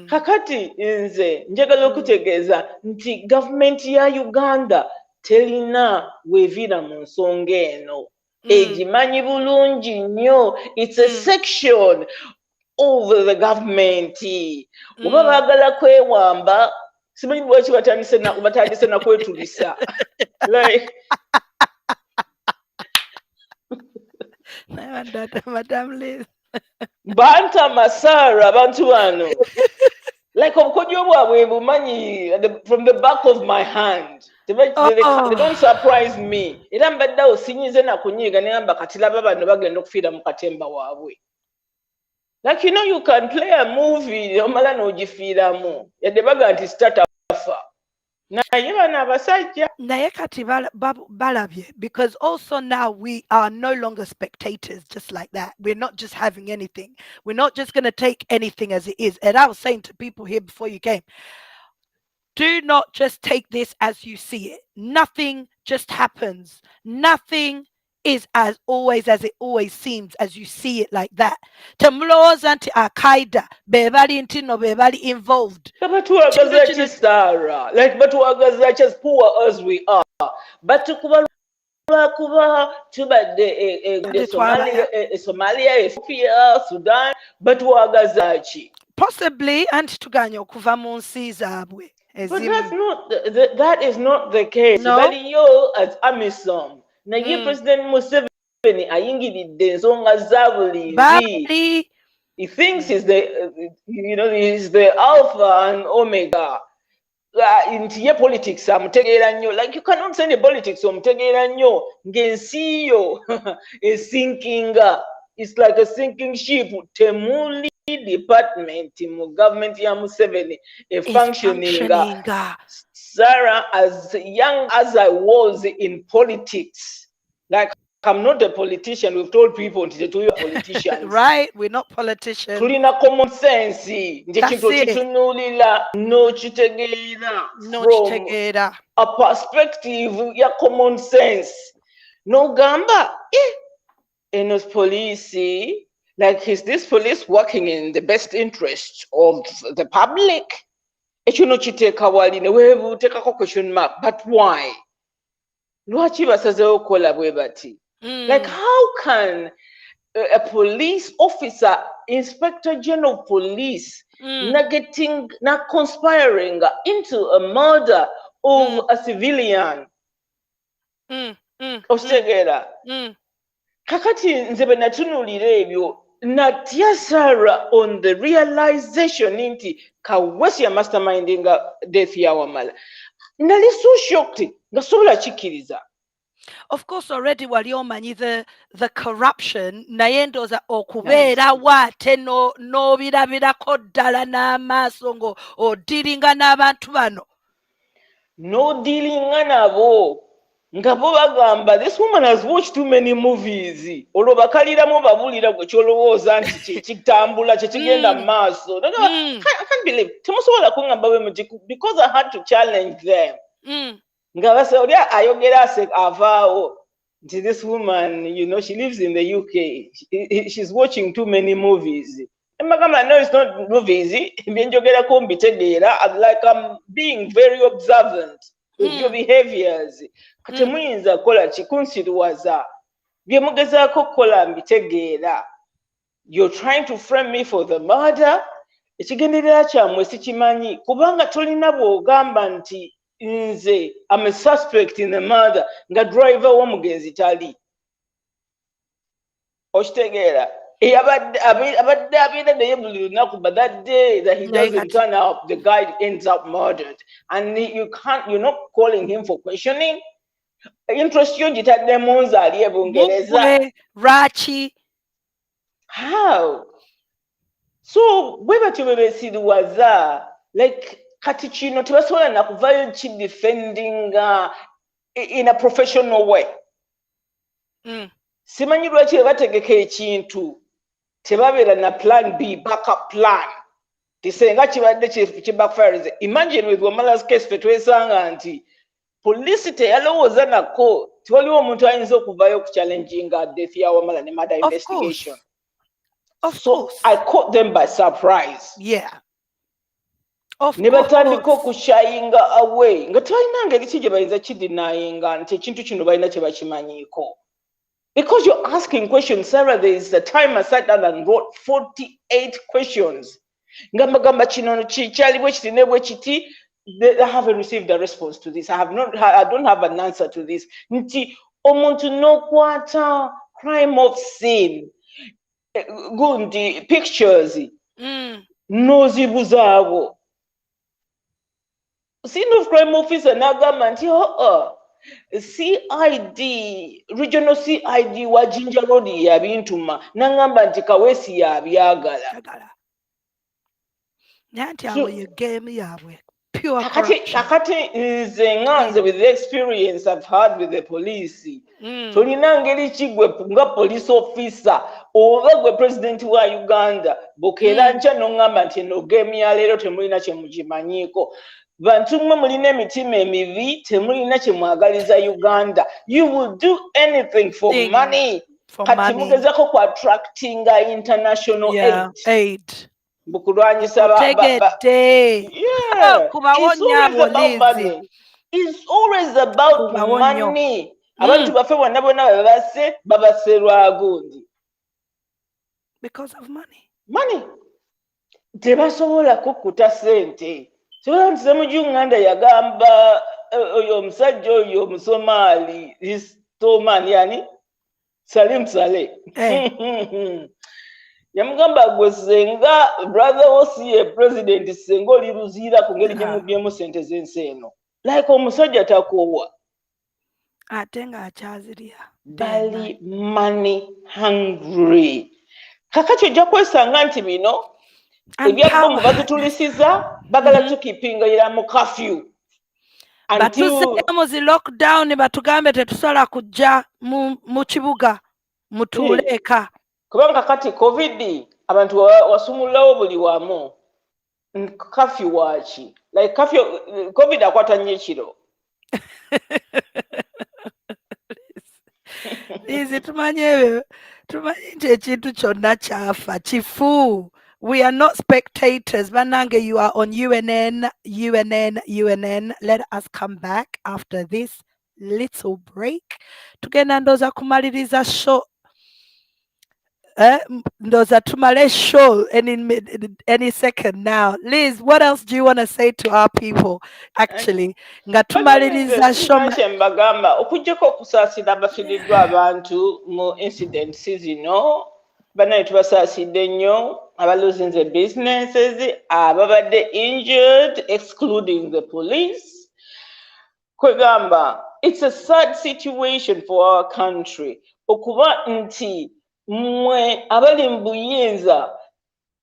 F: kakati nze njagala okutegeeza nti gavumenti ya Uganda terina weevira mu nsonga eno egimanyi bulungi nnyo it's a section of the government oba baagala kwewamba simanyi lwaki batandise na kwetulisa like
C: Madam Liz
F: banta masara abantu bano like obukodyo bwabwe bumanyi from the back of my hand they don't surprise me era mbadde awo sinyize na kunyiiga neyamba kati laba bano bagenda okufiira mu katemba waabwe like you know you can play a movie omala n'ogifiiramu yadde baga nti statafa naye bano abasajja
C: naye kati balabye because also now we are no longer spectators just like that. We're not just having anything. We're not just going to take anything as it is. And I was saying to people here before you came, do not just take this as you see it. Nothing just happens. Nothing is as it always seems as you see it like that. Temulowooza nti Al-Qaeda bebali ntino bebali involved.
F: Batuwagaza Sarah, like batuwagaza as poor as we are. Batukuba tubadde Somalia, Ethiopia, Sudan, batuwagaza ki?
C: Possibly anti tuganya okuva mu nsi zaabwe.
F: But that is not the case.
C: No.
F: Baliyo as AMISOM. Naye President Museveni ayingiridde ensonga za bulinzi. He thinks he's he's the alpha and omega. Nti ye politics amutegeera nnyo. Like you cannot say the politics omutegeera nnyo ng'ensi yo esinkinga. It's like a sinking ship. Temuli department mu government ya Museveni functioning. Sarah, as young as I was in politics, like I'm not a politician. We've told people to do your politicians.
C: Right, we're not politicians.
F: Tulina common sense. From a perspective, ya common sense. No gamba. And those police, like is this police working in the best interest of the public? ekyo nokiteeka wali ne weebuuteekako question mark, but why? Lwaki basazeewo okukola bwe bati? Like how can a police officer, Inspector General of Police, not conspiring into a murder of a civilian? Ostegera. Kakati nze bwe natunuulira ebyo natya Sarah on the realization nti Kawesi mastermindinga death ya Wamala. Nali so shocked nga sobola kikkiriza.
C: Of course, already wali omanyi the corruption naye ndooza okubeera waate n'obirabirako ddala n'amaaso ngo odiringa n'abantu bano.
F: N'odiringa nabo nga bo bagamba this woman has watched too many movies. Olwo bakaliramu babuulira gwe kyolowooza nti kitambula kyekigenda mu maaso. I can't believe temusobola kungamba bwe muti because I had to challenge them. Nga oli ayogera avaawo nti this woman, you know, she lives in the UK. She's watching too many movies. Magamba, no, it's not movies. Byenjogerako mbitegeera, like I'm being very observant with your behaviors. Kati muyinza kola kikunsiruwaza. Byemugezaako kola mbitegeera. You're trying to frame me for the murder. Ekigenderera kyammwe sikimanyi kubanga tolina bw'ogamba nti nze I'm a suspect in the murder nga driver w'omugenzi tali. Okitegeera. Abadde abeera naye buli lunaku, but that day that he doesn't turn up, the guy ends up murdered. And you're not calling him for questioning. Interest yo gitaddemu nze ali e Bungereza.
C: Rachi.
F: How? So bwe batyo bwe beesiruwaza, like kati kino tebasobola na kuvaayo defending in a professional way. Simanyi lwaki bwe bategeka ekintu tebabeera na plan B, backup plan. Tisenga kibadde kibackfires. Imagine with Wamala's case fe twesanga nti police teyalowooza nako tiwaliwo omuntu ayinza okuvaayo okuchallenginga death ya Wamala ne murder investigation.
C: Of course.
F: I caught them by surprise.
C: Yeah.
F: Ne batandika okushayinga away nga tebalina ngeri ki gye bayinza kidinayinga nti ekintu kino balina kye bakimanyiiko. Because you're asking questions, Sarah, there is a time I sat down and wrote 48 questions. Gamba kino kikyali bwe kiti ne bwe kiti. I haven't received a response to this. I don't have an answer to this. Nti omuntu n'okwata crime of sin. Gundi pictures. N'ozibuzaabo. Scene of crime officer n'agamba nti CID, regional CID wa Jinja Road yabintuma n'angamba nti Kawesi yabyagala.
C: Nanti awo ye game yabwe. Pure corruption.
F: Kakati nze nganze with the experience I've had with the police. Tolina ngeri kigwe nga police officer oba gwe president wa Uganda bokeera ncha n'ongamba nti no game ya leero temulina kye mugimanyiiko. Bantu mwe mulina emitima emibi temulina kye mwagaliza Uganda. You will do anything for money. Kati mugezako ku attracting international aid. Bukulwanyisa it's always about money. Abantu baffe bonna bonna babase lwagundi.
C: Because of money.
F: Money. Tebasobola kukkuta sente. So nti Semujunganda yagamba oyo omusajja oyo Omusomali, this Toman yani Salim Saleh. Yamugamba gwe senga brother wosiye president senga oli luzira ku ngeri gye mubyemu sente z'ensi eno. Like omusajja takoowa.
C: Ate nga akyazirya.
F: Bali money hungry. Kakati ojja kwesanga nti bino ebyabbomu babitulisiza bagala tukipinga ira mu curfew.
C: Batusemu zi lockdown batugambe tetusobola kujja mu kibuga mutuule eka.
F: Kubanga kati COVID abantu wasumulawo buli wamu. Curfew wachi. Like curfew COVID akwata nnyo ekiro.
C: Tumanyi nti ekintu kyonna kyafa kifu. We are not spectators. Banange, you are on UNN, UNN, UNN. Let us come back after this little break. Tugenda ndoza kumaliriza show. Ndoza tumale show any second now. Liz, what else do you want to say to our people? Actually, nga
F: Nze
C: tumaliriza show.
F: sirina kye mbagamba okuggyako okusaasira abafiiriddwa abantu mu incidents zino bannaye tubasaasidde nnyo abaluzinze businesses ababadde injured excluding the police kwegamba it's a sad situation for our country okuba nti mmwe abali mu buyinza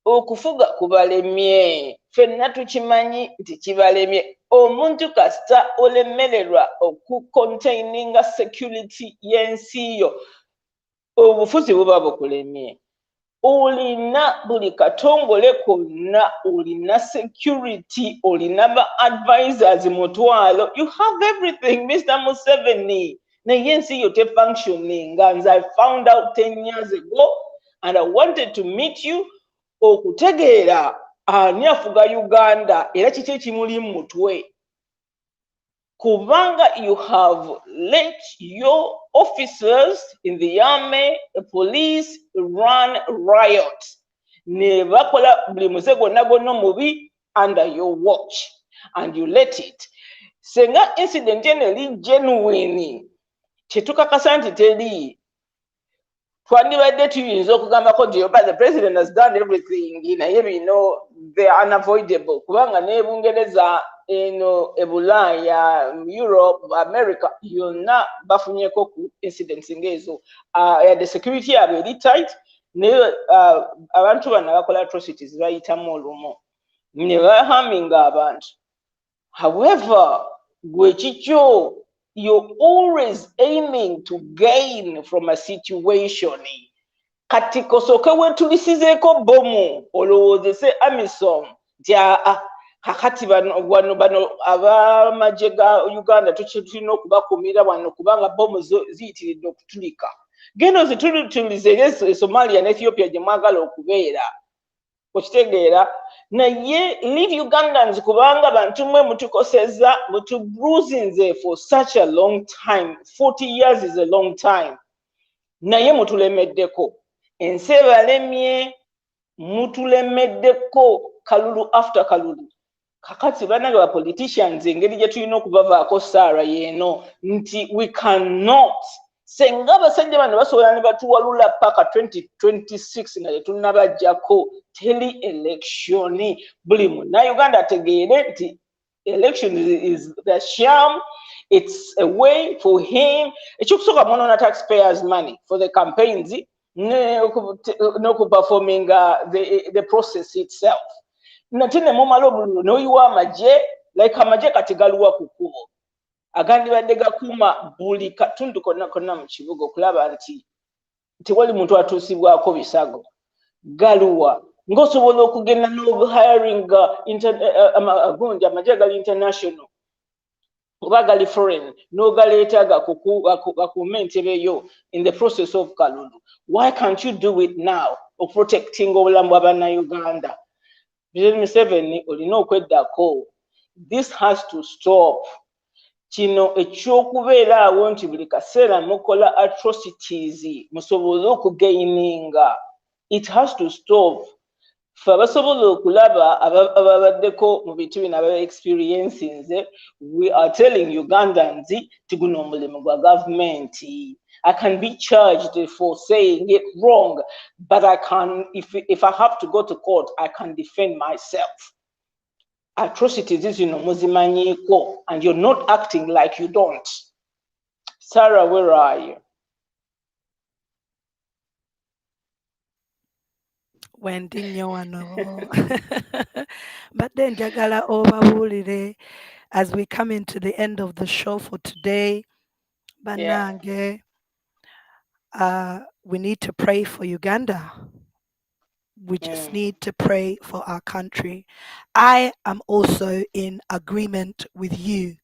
F: okufuga kubalemye ffenna tukimanyi nti kibalemye omuntu kasita olemererwa okucontaininga security y'ensi yo obufuzi buba bukulemye olina buli katongole konna olina security olina ba advisors mutwalo you have everything Mr. Museveni naye ensi yo tefunctioninga nze I found out 10 years ago and I wanted to meet you okutegeera ani afuga Uganda era kiki ekimuli mu mutwe kubanga you have let your officers in the army, the police run riot. Ne bakola buli muze gonna gonna mubi under your watch and you let it. Senga incident eno genuine kyetukakasa nti teri twandibadde tuyinza okugambako nti but the president has done everything naye bino they are unavoidable kubanga ne Bungereza eno ebulaaya Europe America yonna bafunyeko ku incidents ng'ezo the security yabwe eri tight naye abantu bano bakola atrocities bayitamu olumu ne bahaminga abantu however gwe kikyo you're always aiming to gain from a situation kati kosoke wetulisizeeko bomu olowoozese amisom nti kakati bano abamagye ga Uganda tulina okubakumira wano kubanga bomu ziyitiridde okutulika genda ozitulize Somalia ne Ethiopia gye mwagala okubeera okitegeera naye leave Ugandans kubanga bantu mwe mutukoseza mutubruisinze for such a long time 40 years is a long time naye mutulemeddeko ensi ebalemye mutulemeddeko kalulu after kalulu kakati banage ba politicians engeri gye tulina okubavaako saara yeeno nti we cannot senga abasajja bano basobola ne batuwalula paka 2026 nga tetunnabajjako teri election buli munnauganda ategeere nti election is the sham it's a way for him ekyokusooka mwonoona taxpayers money for the campaigns n'okuperforming the process itself nate ne mumala obululu n'oyiwa amagye like amagye kati galuwa ku kkubo agandibadde gakuuma buli katundu konna konna mu kibuga okulaba nti tewali muntu atuusibwako bisago galuwa ng'osobola okugenda n'ohiring gundi amagye gali international oba gali foreign n'ogaleeta gakuume entebe yo in the process of kalulu why can't you do it now protecting obulamu bw'abannayuganda Museveni olina okweddako this has to stop kino ekyokubeeraawo nti buli kaseera mukola atrocities musobole okugaininga it has to stop ffe abasobola okulaba ababaddeko mu bintu bino aba experiencing we are telling Ugandans ti guno omulimu gwa gavumenti I can be charged for saying it wrong but I can if I have to go to court I can defend myself atrocities zino muzimanyiiko and you're not acting like you don't. Sarah, where are you?
C: Wendi nnyo wano badde njagala obabuulire as we come into the end of the show for today bannange we need to pray for Uganda. We just need to pray for our country. I am also in agreement with you.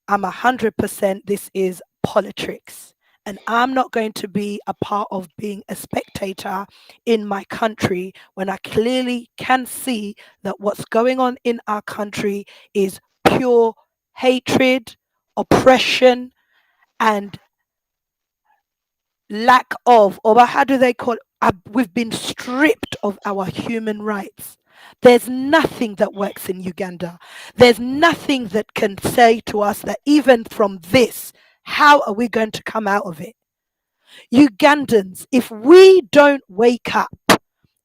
C: I'm 100% this is politics And I'm not going to be a part of being a spectator in my country when I clearly can see that what's going on in our country is pure hatred, oppression, and lack of, or how do they call it? We've been stripped of our human rights. There's nothing that works in Uganda. There's nothing that can say to us that even from this, how are we going to come out of it? Ugandans, if we don't wake up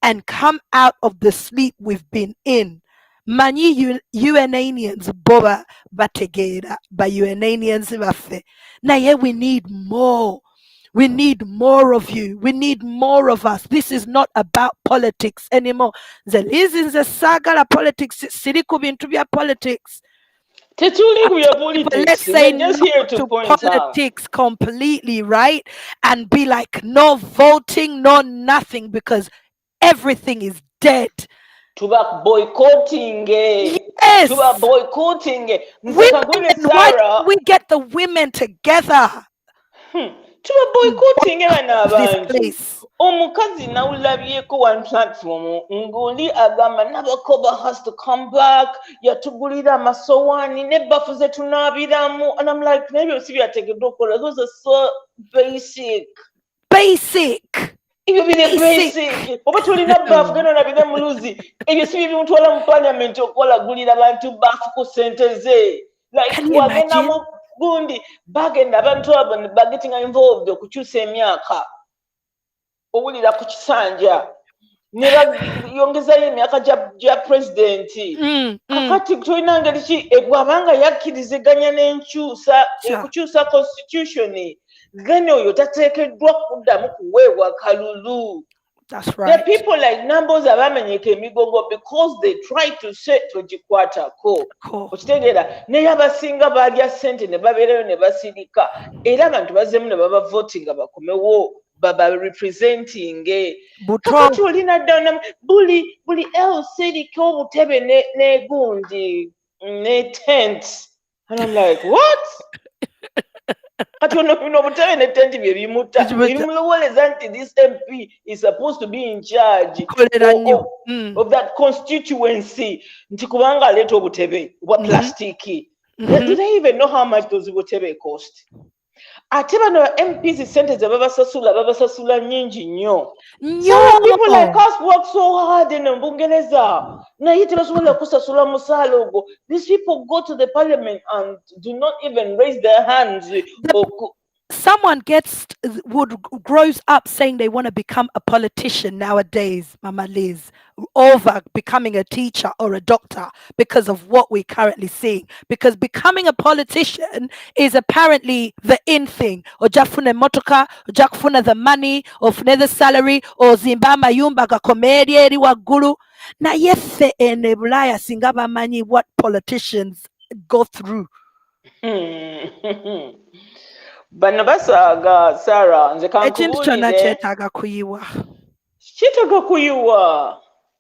C: and come out of the sleep we've been in, manyi UNNians boba bategeera ba UNNians baffe naye we need more. We need more of you. We need more of us. This is not about politics anymore. Nze saagala politics, siri ku bintu bya politics.
F: Tetuli ku bya politics.
C: Let's say
F: We're just
C: no
F: here to point
C: politics completely, right? And be like, no voting, no nothing, because everything is dead.
F: Tuba boycotting.
C: Yes.
F: Tuba boycotting.
C: Women, why don't we get the women together?
F: Tuba boycotting
C: this place.
F: Omukazi nawulabyeko one platform ngoli agamba Nabakoba has to come back yatugulira amasowaani nebbafu ze tunaabiramu, and I'm like nebyo si byategeddwa okukola. Those are so basic. Ebyo biri basic. Oba tulina bbafu genda nabire mu luzi, ebyo si byo mutwala mu parliament okukola gulira abantu bbafu ku ssente ze. Like wagenda mu gundi bagenda abantu abo ne bagetinga involved okukyusa emyaka owulira ku kisanja ne bayongezayo emyaka gya pulezidenti. Kakati tulina ngeri ki bw'abanga yakkiriziganya n'enkyusa okukyusa constitution, then oyo tateekeddwa kuddamu kuweebwa kalulu.
C: That's right.
F: The people like Numbers abamenyeka emigongo because they try to say togikwatako. Okitegeera naye abasinga balya ssente ne babeerayo ne basirika, era abantu bazeemu ne baba voting nga bakomewo baba representing. Kakati olina ddala buli else eriko obutebe ne gundi ne tent, and I'm like what? Kati ono bino obutebe ne tent bye bimuta bimulowoleza nti this MP is supposed to be in charge of that constituency, nti kubanga aleeta obutebe obwa plastiki. Do they even know how much those butebe cost? Ate bano MPs sente ze babasasula nyingi nnyo. Some people like us work so hard in Bungereza. Naye tebasobola kusasula musaala ogwo. These people go to the parliament and do not even raise their hands.
C: Someone grows up saying they want to become a politician nowadays, Mama Liz, over becoming a teacher or a doctor because of what we're currently seeing. Because becoming a politician is apparently the in thing. Or jafune motoka, or jafuna the money, or fune the salary, or zimba mayumba ga komedi eri wagulu. Na yefe ene bulaya singaba mani what politicians go through.
F: Bano basaaga Sarah nze
C: ekintu kyonna kyetaaga kuyiwa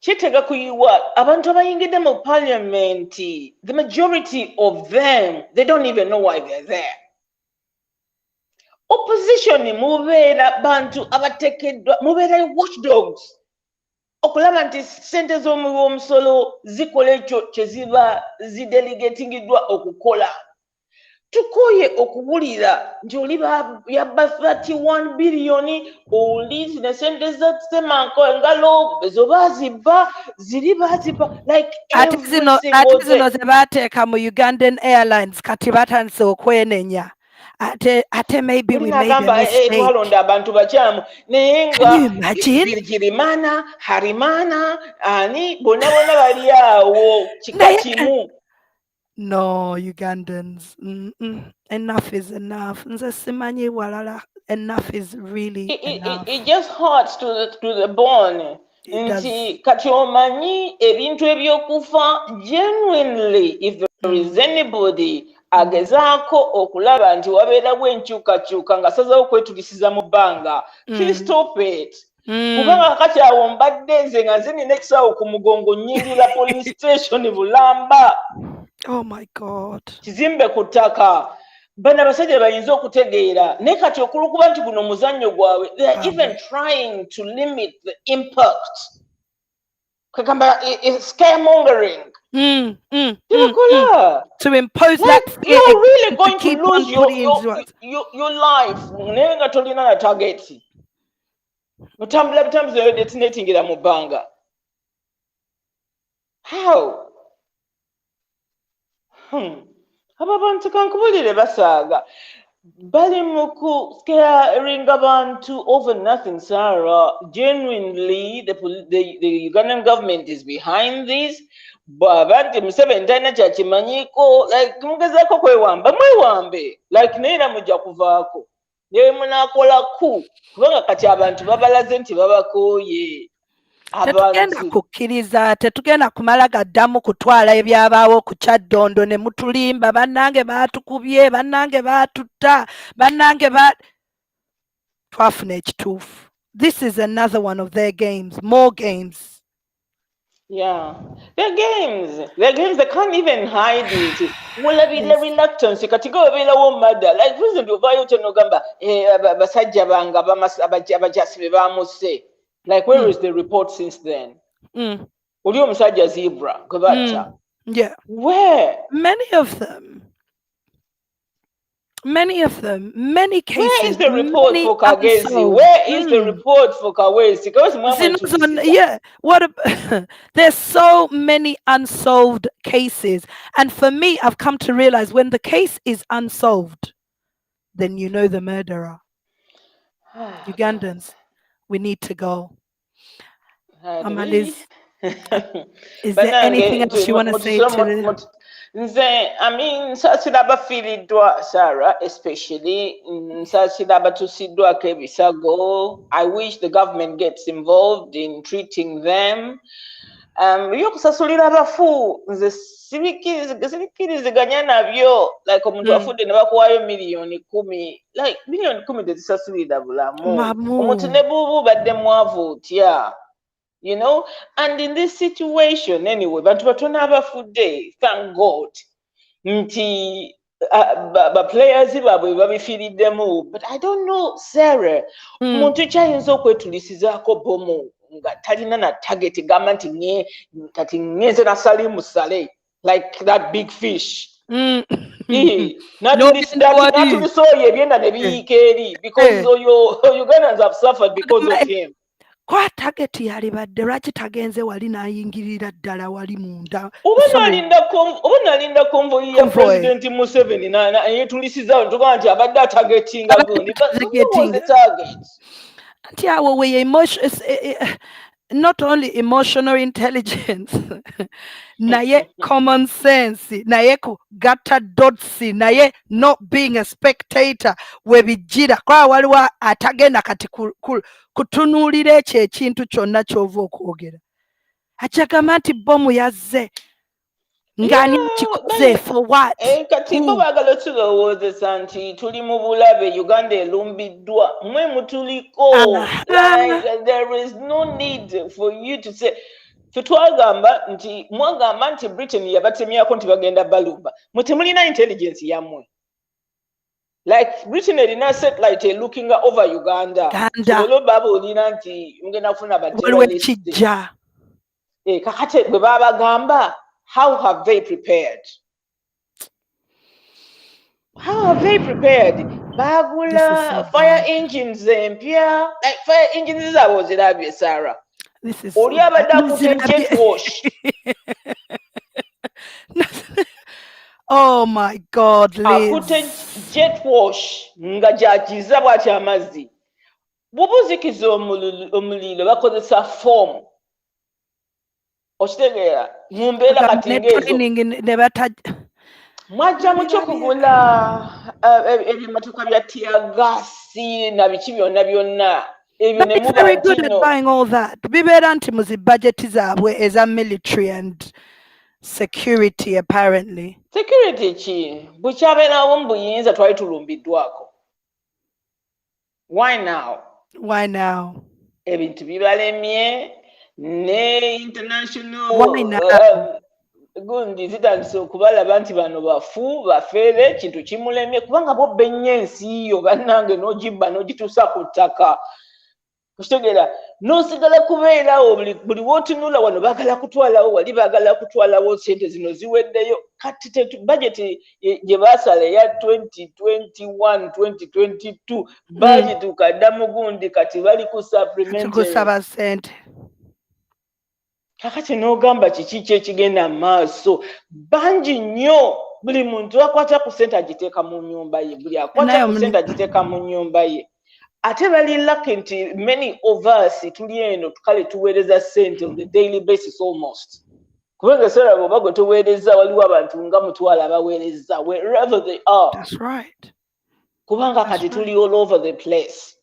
F: kyetaaga kuyiwa abantu abayingidde mu parliament, the majority of them they don't even know why they're there. Opposition mubeera bantu abateekeddwa, mubeera watchdogs okulaba nti ssente z'omusolo zikola ekyo kye ziba zidelegatingiddwa okukola. Tukoye okuwulira nti oli yabba 31 biliyoni oli ne sente za Semanko engalo ezo bazibba ziri bazibba like
C: ate zino ze baateeka mu Ugandan Airlines kati batandise okwenenya ate maybe we made a mistake.
F: Twalonda abantu bakyamu naye nga Girimana Harimana ani bonna bali awo kika kimu.
C: No, Ugandans. Enough is enough. Enough is really enough.
F: It just hurts to the bone. Nti kati omanyi ebintu ebyokufa genuinely, if there is anybody agezaako okulaba nti wabeerawo enkyukakyuka nga asazeewo kwetulisiza mu bbanga, please stop it. Kubanga kati awo mbadde nze nga nzinina ekisaawo ku mugongo nnyingira police station Bulamba.
C: Oh my God.
F: Kizimbe ku ttaka. bano abasajja bayinza okutegeera naye kati okulukuba nti guno muzannyo gwabwe they are even trying to limit the impact kagamba scaremongering
C: to impose that fear
F: you're really going
C: to
F: to lose your life naye nga tolina na target otambula butambuzi nayo detonatingira mu bbanga how abo abantu kankubulire basaaga bali mu scaring abantu over nothing, Sarah. Genuinely, the Ugandan government is behind this. But Museveni tayina kyakimanyiko like mugezaako kwewamba mwewambe like naye mujja kuvaako naye munaakola ku kubanga kati abantu babalaze nti babakooye.
C: Tetugenda kukkiriza, tetugenda kumala gaddamu kutwala ebyabaawo ku Kyaddondo ne mutulimba bannange baatukubye bannange baatutta bannange twafuna ekituufu. This is another one of their games, more games.
F: Yeah, they're games. They can't even hide it. Wala bila reluctance katigo bila wo mada like president ovayo chenogamba basajja banga abajasibe bamuse. Like where is the report since then? Uli omusajja zebra gwebatta.
C: Yeah.
F: Where?
C: Many of them, many cases.
F: Where is the report for Kagezi? Where is the report for Kawesi?
C: Yeah, there's so many unsolved cases. And for me, I've come to realize when the case is unsolved, then you know the murderer. Ugandans, we need to go. Amaliz, is there anything else you want to say to
F: I mean, nsasira abafiiriddwa Sarah, especially nsasira abatusiddwako ebisago. I wish the government gets involved in treating them. Ebyokusasulira abafu nze sibikiriziganya nabyo like omuntu afudde ne bakuwaayo miliyoni 10 like miliyoni 10 tezisasulira bulamu omuntu ne buubu badde mwavu otya. You know, and in this situation anyway, bantu batono abafudde, thank God. Nti players babwe babifiiriddemu, but I don't know, Sarah. Muntu kyayinza okwetulisizaako bomu nga talina na target gamba nti kati ngenze nasale musale like that big fish. Natulisooyo ebyenda ne biyiika eri because Ugandans have suffered because of him.
C: Kwa target yalibadde lwaki tagenze wali n'ayingirira ddala wali munda
F: oba nalinda konvoyi ya President Museveni yeetulisiza tugaa nti abadde atagetinga gundi
C: nti awo we not only emotional intelligence naye common sense naye kugatta dots naye not being a spectator webijjira kwa waliwo atagenda kati kutunuulira ekyo ekintu kyonna ky'ova okwogera akigamba nti bomu yazze ng'ani kikoze for what
F: kati bo baagala otulowoozesa nti tuli mu bulabe Uganda elumbiddwa mwe mutuliko like there is no need for you to say twagamba nti mwagamba nti Britain yabatemyako nti bagenda balumba mwe temulina intelligence yammwe like Britain erina satellite looking over Uganda so baba olina nti mugenda kufuna
C: baterrorist
F: kakate bwe babagamba how have they prepared? Bagula fire engines empya like fire engines zaabo zirabye Sarah. Oli abadde akute jet wash.
C: Oh my God, Liz.
F: Akute jet wash nga gyakiza bw'ati amazzi. Bubuzikiza omuliro bakozesa foam. Okitegeera mu mbeera kati ng'ezo. Mwajja mutya okugula ebimotoka bya tiyagasi na biki byonna byonna.
C: Very good at buying all that. Bibeera nti mu zi budget zaabwe eza military and security apparently.
F: Security ki? Bukyabeerawo mu buyinza twali tulumbiddwako. Why now? Ebintu bibalemye ne international gundi zitandise okubalaba nti bano bafu bafeere kintu kimulemye kubanga bo bennya ensi yo bannange n'ogibba n'ogituusa ku ttaka okitegeera n'osigala kubeerawo buli wootunula wano baagala kutwalawo wali baagala kutwalawo sente zino ziweddeyo kati bajeti gye baasala eya 2021 2022 bagituuka dda mugundi kati bali ku supplementary
C: sente
F: kakati n'ogamba kiki kyekigenda mu maaso bangi nnyo buli muntu akwata ku sente agiteeka mu nnyumba ye buli akwata ku sente agiteeka mu nnyumba ye ate bali lucky nti many of us tuli eno tukale tuweereza sente on the daily basis almost kubanga eseera bw'oba gwe tuweereza waliwo abantu nga mutwala abaweereza wherever they are.
C: That's right.
F: Kubanga kati tuli all over the place.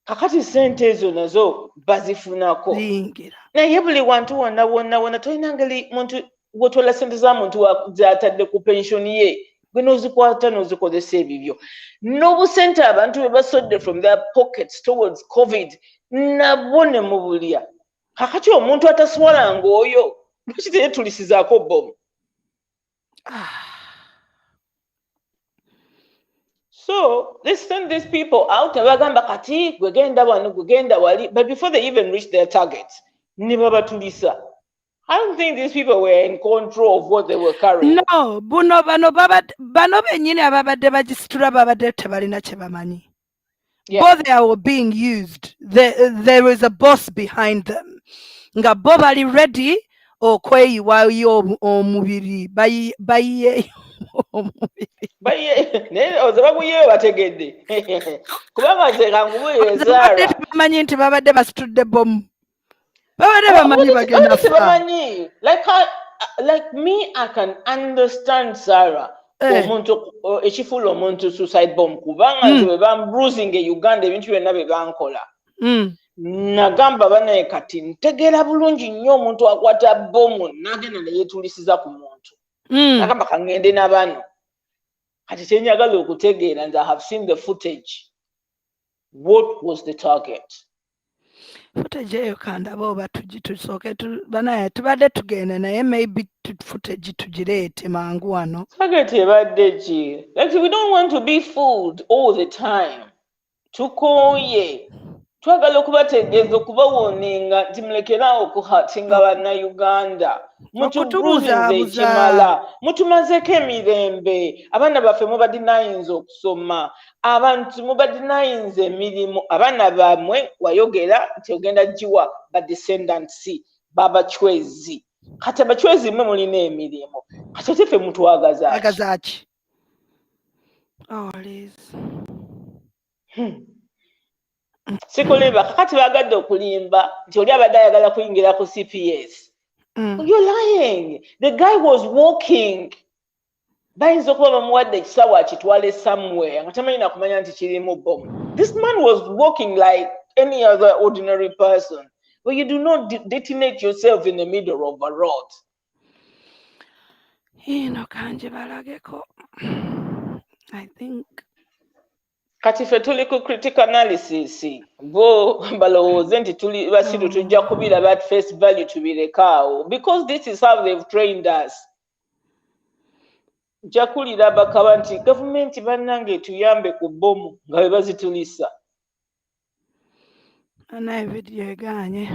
F: Kakati sente ezo nazo bazifunako naye buli wantu wonna tolina ngeri muntu gwotwala sente za muntu zatadde ku pensioni ye gwe n'ozikwata n'ozikozesa ebibyo n'obusente abantu bwe basodde from their pockets towards covid nabwo ne mubulya kakati omuntu ataswalanga oyo lwaki teyetulisizaako bomu. So they send these people out abagamba kati gwegenda wano gwegenda wali but before they even reach their targets ne babatulisa. I don't think these people were in control of what they were carrying.
C: No, buno bano bennyini ababadde bagisitula babadde tebalina kye bamanyi. Both they are being used. There is a boss behind them. Nga bo bali ready okweyiwayo omubiri bayiyeyo omubiri.
F: Naye oze baguyeyo bategedde. Kubanga nze kangubuulire Zara.
C: Bamanyi nti babadde basitudde bomu.
F: Like me, I can understand Sarah. Omuntu ekifuula omuntu suicide bomb kubanga nze bwe bambruising e Uganda ebintu byonna bye bankola. Nagamba banaye kati ntegeera bulungi nnyo omuntu akwata bomu n'agenda ne yeetulisiza ku muntu. Nagamba kangende na bano. Kati kyenjagala okutegeera nze I have seen the footage. What was the target?
C: Footage eyo kandaba oba tugisooke banaye tubadde tugenda naye maybe footage tugireete mangu wano.
F: Target ebadde ki? Like we don't want to be fooled all the time. Tukooye. Twagala okubategeeza okubawoninga nti mulekeraawo okuhatinga bannayuganda. Mutubuuziza ekimala. Mutumazeeko emirembe. Abaana baffe mubadinayinza okusoma. Abantu mubadinayinza emirimu. Abaana bammwe wayogera nti ogenda giwa ba descendants babachwezi. Kati abachwezi mmwe mulina emirimu. Kati ate ffe mutwagaza ki?
C: Oh, Liz.
F: Sikulimba kakati bagadde okulimba nti oli abadde ayagala kuyingira ku CPS. You're lying. The guy was walking. Bayinza okuba bamuwadde ekisawo akitwale somewhere nga tamanyi nakumanya nti kirimu bomb. This man was walking like any other ordinary person. But you do not detonate yourself in the middle of a road.
C: Kanje balageko. I think
F: kati ffe tuli ku critical analysis bo balowooze nti tuli basiru tujja kubiraba at face value tubirekaawo because this is how they've trained us. Njakulira bakaba nti gavumenti bannange tuyambe ku bomu nga bwe bazitulisa.
C: Naye vidiyo egaanye.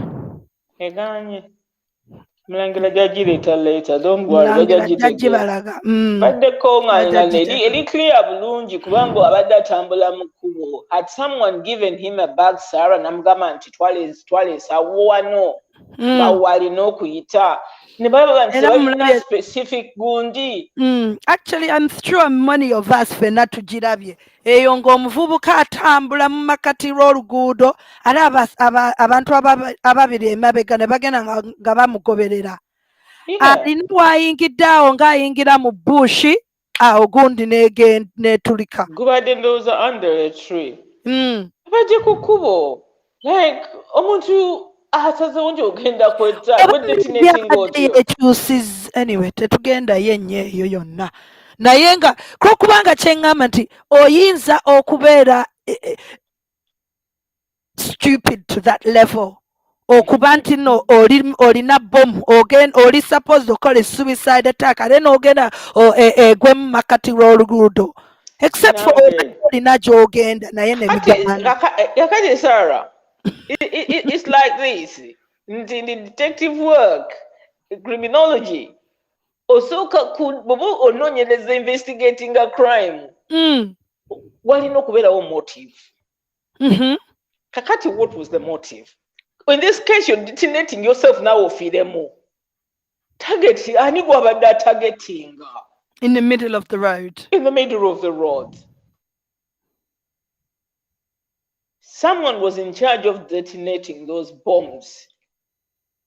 F: Mulangira jagireeta later, don't worry.
C: Jagibalaga.
F: Baddeko nga eri clear bulungi kubanga abadde atambula mu kkubo. Had someone given him a bag Sarah namugamba nti twale ensawo wano nga walina okuyita. Ne balaba nti balina specific gundi.
C: Actually, I'm sure many of us fenna tugirabye. Eyo ng'omuvubuka atambula mu makati l'oluguudo ate abantu ababiri emabega ne bagenda nga bamugoberera. Alina wayingidde awo ng'ayingira mu bushi awo gundi n'etulika.
F: Gubadde ndowooza under a tree. Bajje ku kkubo. Like omuntu asazeewo nti ogenda kwetta
C: anyway tetugenda yennya eyo yonna naye nga kubanga kyeŋŋamba nti oyinza okubeera stupid to that level okuba nti no olina bomu oli suppose okola suicide attack ate n'ogenda egwemu makati w'oluguudo except for
F: Noted.
C: olina gy'ogenda naye nemigaana
F: Kakati Sarah, it's like this. In the detective work, criminology, osooka bw'oba onoonyereza investigating a crime, walina okubeerawo motive. Kakati, what was the motive? In this case, you're detonating yourself now ofiiremu. Target, ani gwabadde targeting?
C: In the middle of the road.
F: In the middle of the road. Someone was in charge of detonating those bombs.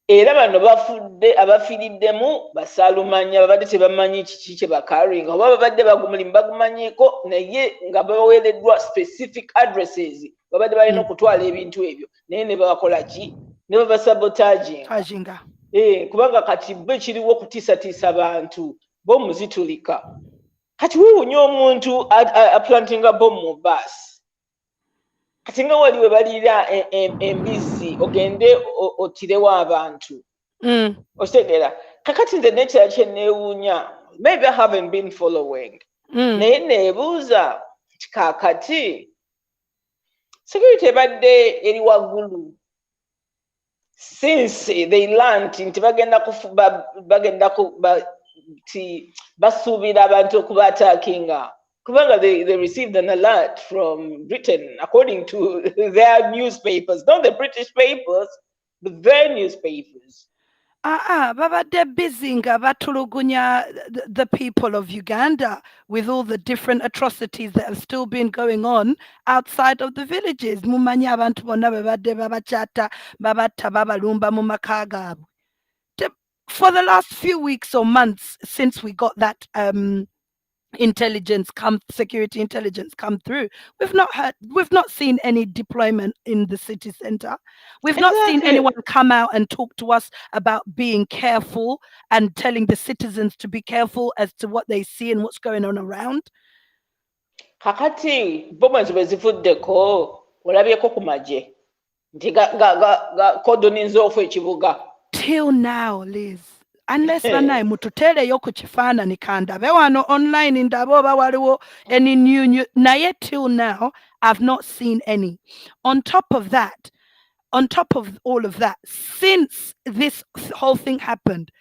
F: Era bano bafudde abafiiriddemu basaalumanya babadde tebamanyi kiki kye bakaringa oba babadde bamulimu bagumanyiiko naye nga baweereddwa specific addresses babadde balina okutwala ebintu ebyo naye ne babakola ki ne babasabotaginga kubanga kati bo ekiriwo okutiisatiisa bantu bomu zitulika kati weewunya omuntu aplantinga bomu mu baasi kati nga wali we baliira embizzi ogende otirewo abantu okitegeera kakati nze nekirala kye neewuunya maybe I haven't been following naye neebuuza nti kaakati security ebadde eri waggulu since they learned nti bagenda basuubira abantu okubataakinga kubanga they received an alert from Britain according to their newspapers, not the British papers, but their newspapers.
C: Babadde busy nga batulugunya the people of Uganda with all the different atrocities that have still been going on outside of the villages. Mumanyi abantu bonna babadde babakyata babatta babalumba mu maka gaabwe. For the last few weeks or months since we got that security intelligence come through, we've not seen any deployment in the city center. We've not seen anyone come out and talk to us about being careful and telling the citizens to be careful as to what they see and what's going on around.
F: Kakati bomu ezo bezivuddeko olabyeko ku magye nti kodoninze ofu ekibuga.
C: Till now, Liz. Unless banaye mututereyo ku kifaananyi kandabe wano online ndabe oba waliwo any new naye till now I've not seen any. On top of all of that, since this whole thing happened,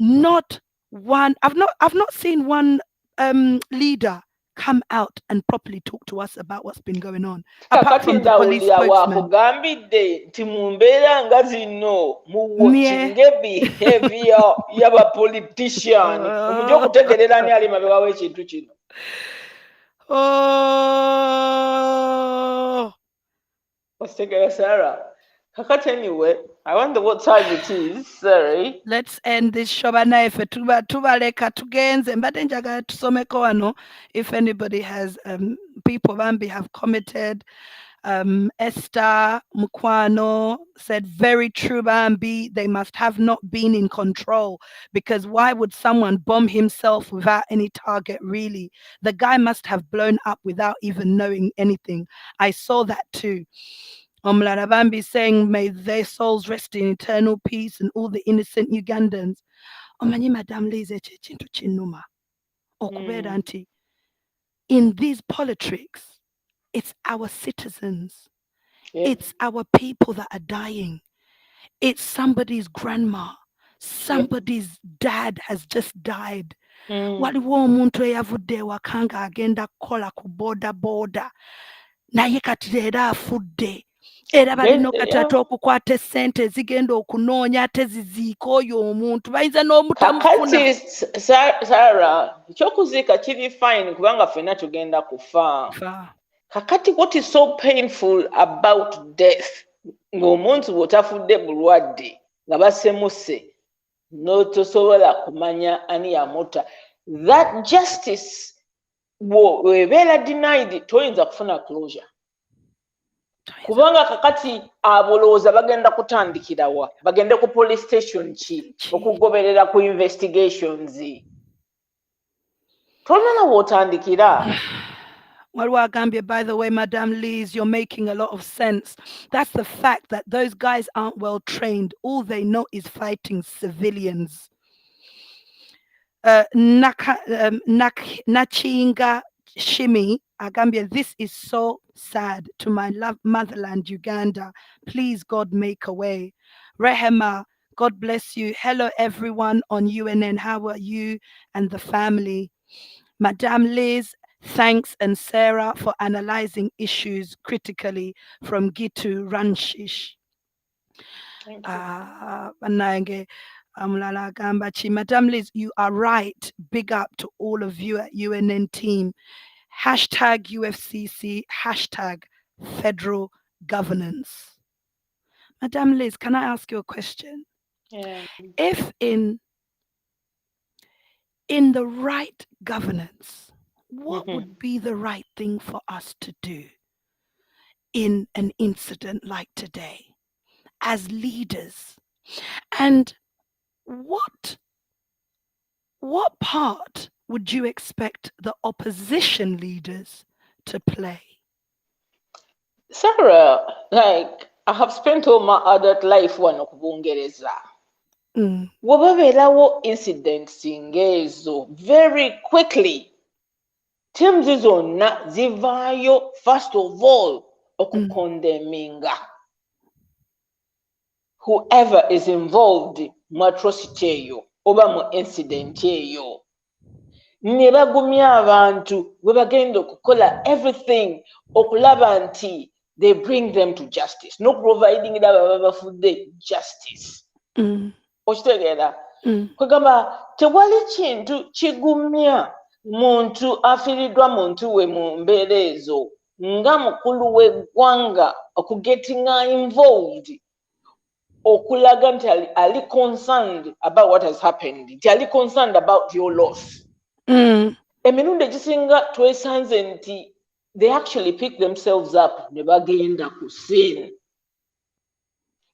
C: I've not seen one leader come out and properly talk to us about what's been going on. Apart from the police spokesman.
F: Nti mu mbeera nga zino mu watchinge behavior y'aba politician omujja okutegerera ani ali mabega w'ekintu kino. Ostegerera Sarah. Kakati anyway, I wonder what time it is. Sorry.
C: Let's end this show banaye fe tubaleka tugenze mbadde njagala tusomeko wano if anybody has people bambi have commented. Esther Mukwano said, very true, Bambi. They must have not been in control, because why would someone bomb himself without any target, really? The guy must have blown up without even knowing anything. I saw that too. Omulangira Bambi saying, may their souls rest in eternal peace and all the innocent Ugandans. Omanyi Madam Liz ekintu kinuma okubeera nti in these politics, it's our citizens. Yeah. It's our people that are dying. It's somebody's grandma. Somebody's dad has just died. Waliwo omuntu eyavudde ewaka nga agenda kukola ku boda naye kati leero afudde. Era balina okatata okukwata essente ezigenda okunoonya ate ziziika oyo omuntu bayinza n'omutamufuna.
F: Kakati Sarah, ekyokuziika kiri fine kubanga ffenna tugenda kufa. Kakati what is so painful about death ng'omuntu bw'otafudde bulwadde nga basemuse n'otosobola kumanya ani yamutta, that justice bw'ebeera denied toyinza kufuna closure. Kubanga kakati abolooza bagenda kutandikirawa bagende ku police station ki okugoberera ku investigations tolina w'otandikira.
C: Walwa Gambia, by the way, Madame Lise, you're making a lot of sense. That's the fact that those guys aren't well trained. All they know is fighting civilians. Nachinga Shimi Agambia, this is so sad to my motherland, Uganda. Please, God, make a way. Rehema, God bless you. Hello, everyone on UNN. How are you and the family? Madame Liz, thanks, and Sarah for analyzing issues critically from Gitu Ranshish.
F: Thank you.
C: Banange Amulala Gambachi. Madame Liz, you are right. Big up to all of you at UNN team. Hashtag UFCC, hashtag federal governance. Madame Liz, can I ask you a question?
F: Yeah.
C: If in the right governance, what would be the right thing for us to do in an incident like today as leaders? And what part would you expect the opposition leaders to play?
F: Sarah, like I have spent all my adult life wano ku Bungereza. Wababeerawo incidents ng'ezo very quickly. Teams zonna zivaayo first of all okukondemminga whoever is involved mu atrocity eyo oba mu incident eyo. Ne bagumya abantu bwe bagenda okukola everything okulaba nti they bring them to justice, no providing abo bafudde justice. Okitegeera? Kwegamba tewali kintu kigumya muntu afiiriddwa muntu we mu mbeera ezo nga mukulu w'eggwanga okugetinga involved okulaga nti ali concerned about what has happened, nti ali concerned about your loss. Emirundi egisinga twesanze nti they actually pick themselves up ne bagenda ku scene.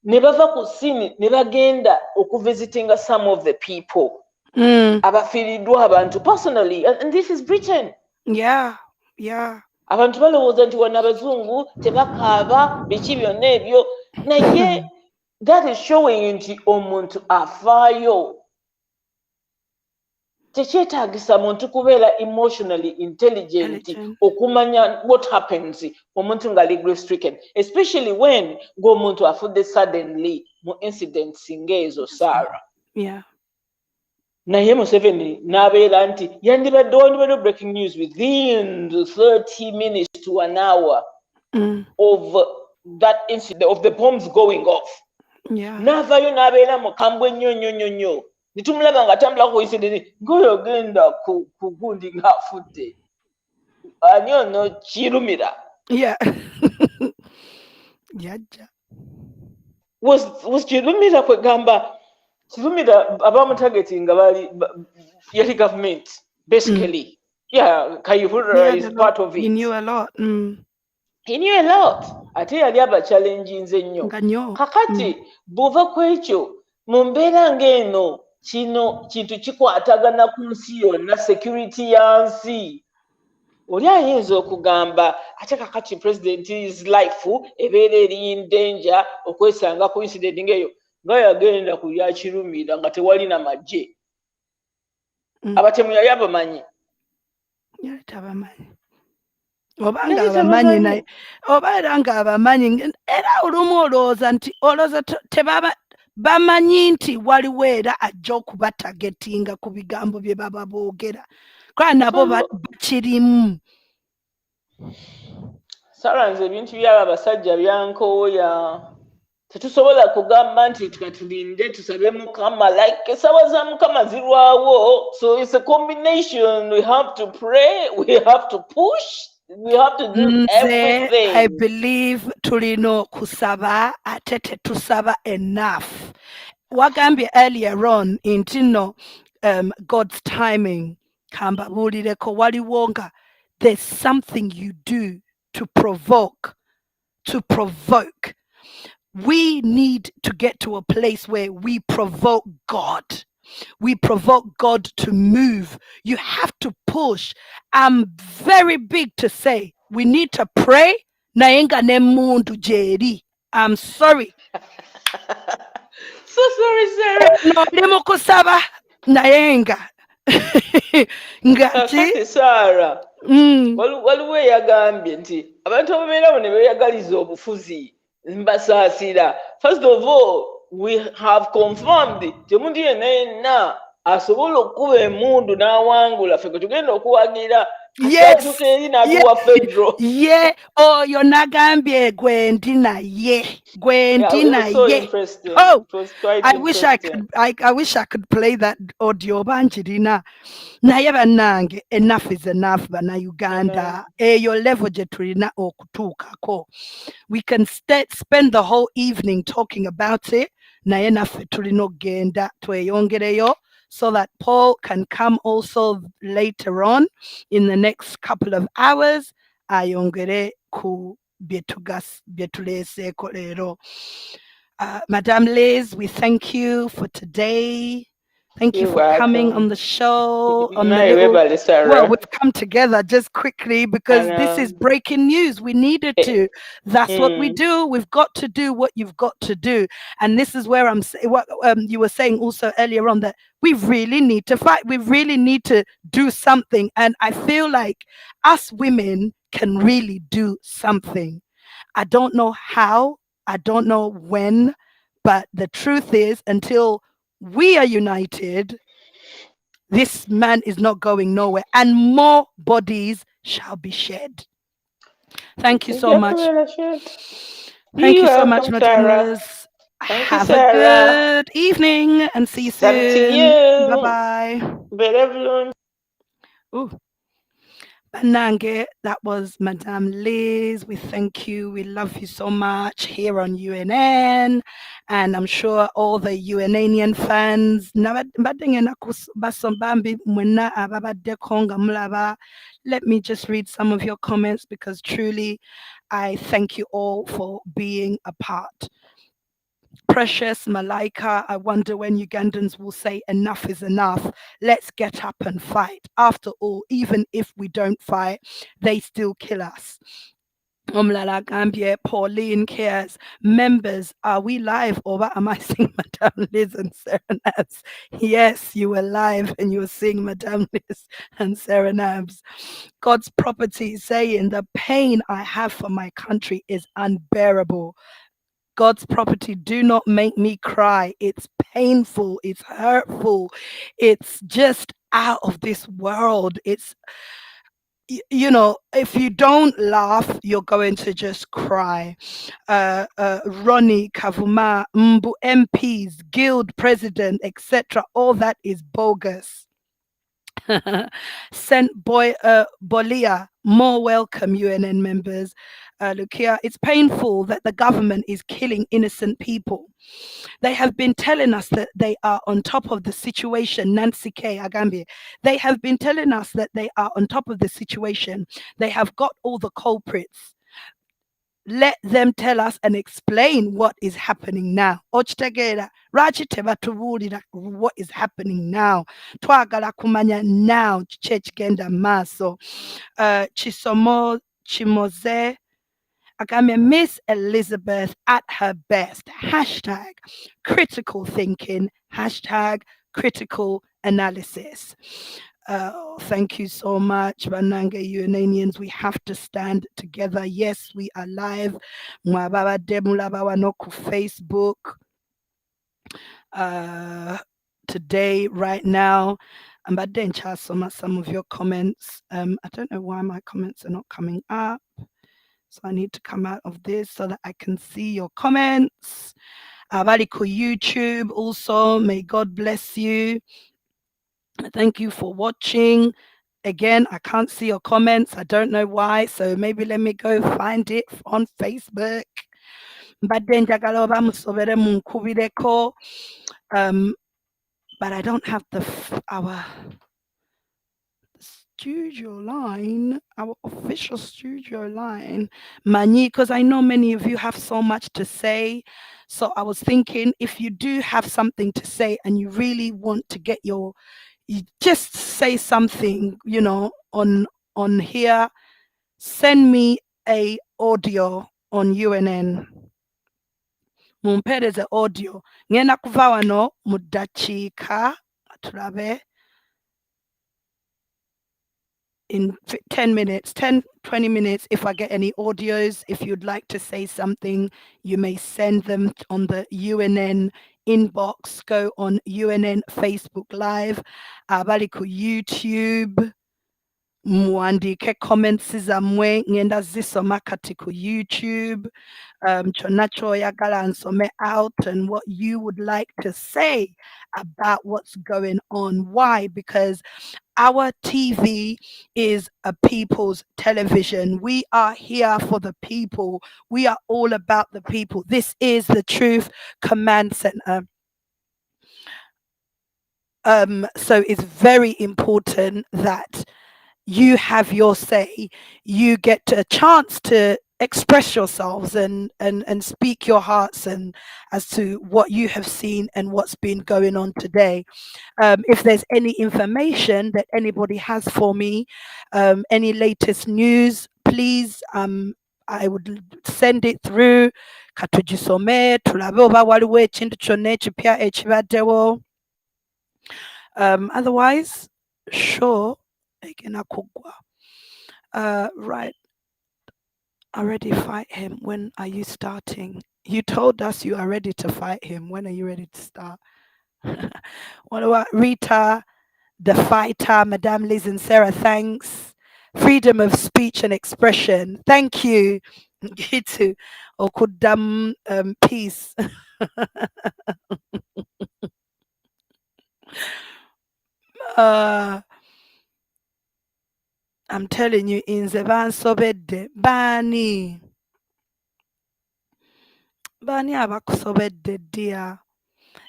F: Ne bava ku scene ne bagenda okuvisitinga some of the people abafiiriddwa abantu personally, and this is Britain.
C: Yeah.
F: Abantu balowooza nti wano abazungu tebakaaba biki byonna ebyo naye that is showing nti omuntu afaayo. Tekyetaagisa muntu kubeera emotionally intelligent okumanya what happens omuntu ng'ali grief stricken, especially when ng'omuntu afudde suddenly mu incidents ng'ezo, Sarah.
C: Yeah.
F: Naye Museveni n'abeera nti wandibadde breaking news within 30 minutes to an hour of that incident, of the bombs going off.
C: Yeah.
F: N'avaayo n'abeera mukambwe nnyo. Nitumulaba ng'atambula ku incident ng'oyo ogenda ku gundi ng'afudde. Ani ono kirumira?
C: Yeah. Yaja.
F: Was kirumira kwegamba kirumira abamutagetinga bali yali government basically. Yeah, Kayihura is part of it.
C: He knew a lot.
F: He knew a lot. Ate yali abachallenging ennyo. Kakati bw'ova ku ekyo mu mbeera ng'eno kino kintu kikwatagana ku nsi yonna, security ya nsi. Oli ayinza okugamba ate kakati president his life ebeera eri in danger okwesanga ku incident ng'eyo nga yagenda ku yakirumira nga tewali na magye. Abatemu yali abamanyi.
C: Yali tabamanyi. Obanga abamanyi naye obaera nga abamanyi era olumu olowooza nti tebaba bamanyi nti waliwo era ajja okubatagetinga ku bigambo bye baba boogera kuba nabo bakirimu.
F: Sarah, nze ebintu byaba abasajja byankooya. Tetusobola kugamba nti tulinde tusabe Mukama, like esawa za Mukama zirwawo. So it's a combination. We have to pray, we have to push, we have to do everything.
C: I believe tulino kusaba ate tetusaba enough. Wagambye earlier on intino God's timing kamba bulireko waliwo nga there's something you do to provoke. We need to get to a place where we provoke God. We provoke God to move. You have to push. I'm very big to say we need to pray. Nayenga ne mundu jeri. I'm sorry.
F: So sorry, Sarah.
C: No ndimo kusaba nayenga. Ngati.
F: Kakati Sarah.
C: Mm.
F: Waliwo eyagambye nti abantu ababeerawo ne beeyagaliza obufuzi mbasaasira. First of all, we have confirmed temundi yenna yenna asobola okukuba emundu n'awangula ffe gwe tugenda okuwagira
C: Yes.
F: eri n'atuwa fedro.
C: Yeah. Oh, you're nagambye gwendina ye.
F: Yeah, it was so
C: Ye.
F: interesting.
C: Oh,
F: It was quite
C: I wish
F: interesting.
C: I wish I could play that audio banjirina. Naye bannange, enough is enough bana Uganda. Your level gye tulina okutuukako. We can spend the whole evening talking about it. Naye naffe tulina okgenda tweyongereyo so that Paul can come also later on in the next couple of hours. Ayongere ku byetuleeseeko leero. Madame Liz, we thank you for today. Thank you for coming on the show. Well, we've come together just quickly because this is breaking news. We needed to. That's what we do. We've got to do what you've got to do. And this is where I'm saying what you were saying also earlier on, that we really need to fight. We really need to do something. And I feel like us women can really do something. I don't know how. I don't know when. But the truth is, until we are united, this man is not going nowhere, and more bodies shall be shed. Thank you so much. Thank you so much, Madam Liz. Have a good evening and see you soon. Bye-bye. Ooh. Banange, that was Madame Liz. We thank you. We love you so much here on UNN. And I'm sure all the UNNian fans. Let me just read some of your comments because truly I thank you all for being a part. Precious Malaika, I wonder when Ugandans will say enough is enough. Let's get up and fight. After all, even if we don't fight, they still kill us. Omlala Gambia, Pauline cares. Members, are we live or am I seeing Madame Liz and Sarah Nabs? Yes, you were live and you were seeing Madame Liz and Sarah Nabs. God's property saying the pain I have for my country is unbearable. God's property, do not make me cry. It's painful. It's hurtful. It's just out of this world. It's, you know, if you don't laugh, you're going to just cry. Ronnie, Kavuma, Mbu, MPs, guild president, etc. All that is bogus. Sent boy Bolia, more welcome UNN members. Look here, it's painful that the government is killing innocent people. They have been telling us that they are on top of the situation. Nancy K. Agambi, they have been telling us that they are on top of the situation. They have got all the culprits. Let them tell us and explain what is happening now. Ochtegera, Rachi tebatubulira what is happening now. Twagala kumanya now, church genda maso. Chisomo Chimoze, Agame Miss Elizabeth at her best. Hashtag critical thinking. Hashtag critical analysis. Thank you so much, Bananga UNNians. We have to stand together. Yes, we are live. Mwababa Demulabawa Noku Facebook. Today, right now. But then some of your comments. I don't know why my comments are not coming up. So I need to come out of this so that I can see your comments. Abaliko YouTube also, may God bless you. Thank you for watching. Again, I can't see your comments. I don't know why. So maybe let me go find it on Facebook. But I don't have our studio line, our official studio line, Mani, because I know many of you have so much to say. So I was thinking if you do have something to say and you really want to get you just say something, on here, send me a audio on UNN. Mumpereze audio. Ngenda kuva wano mu ddakiika tulabe in 10 minutes, 10, 20 minutes. If I get any audios, if you'd like to say something, you may send them on the UNN inbox. Go on UNN Facebook Live, abali ku YouTube. Muwandiike comments zammwe ngenda zisoma kati ku YouTube. Kyonna ky'oyagala nsome out and what you would like to say about what's going on. Why? Because our TV is a people's television. We are here for the people. We are all about the people. This is the Truth Command Center. So it's very important that you have your say, you get a chance to express yourselves and speak your hearts and as to what you have seen and what's been going on today. If there's any information that anybody has for me, any latest news, please, I would send it through. Katugisome tulabe oba waliwo ekintu kyonna ekipya ekibaddewo. Otherwise, sure. Right. Already fight him. When are you starting? You told us you are ready to fight him. When are you ready to start? What about Rita, the fighter, Madame Liz and Sarah? Thanks. Freedom of speech and expression. Thank you. Gitu. Okudam peace. I'm telling you, in the bansobedde bani abakusobedde dear.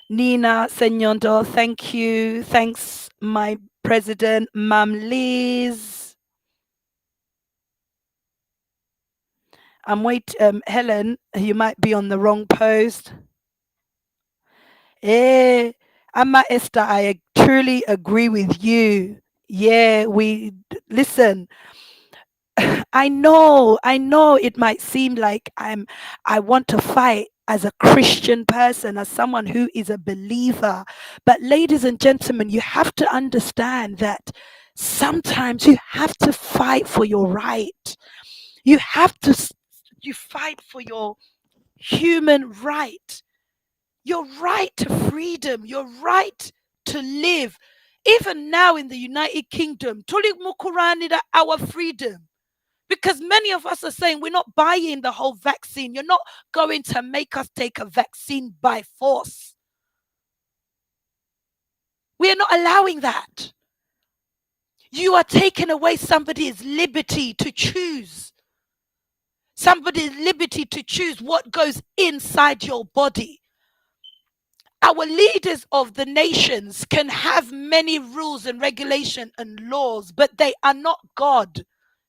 C: Nina Senyondo, thank you. Thanks, my president, Mam Liz. I'm Helen, you might be on the wrong post. Amma Esther, I truly agree with you. Yeah, listen. I know it might seem like I want to fight as a Christian person, as someone who is a believer. But ladies and gentlemen, you have to understand that sometimes you have to fight for your right. You fight for your human right, your right to freedom, your right to live. Even now in the United Kingdom, tuli mukuranira our freedom. Because many of us are saying we're not buying the whole vaccine. You're not going to make us take a vaccine by force. We are not allowing that. You are taking away somebody's liberty to choose. Somebody's liberty to choose what goes inside your body. Our leaders of the nations can have many rules and regulation and laws, but they are not God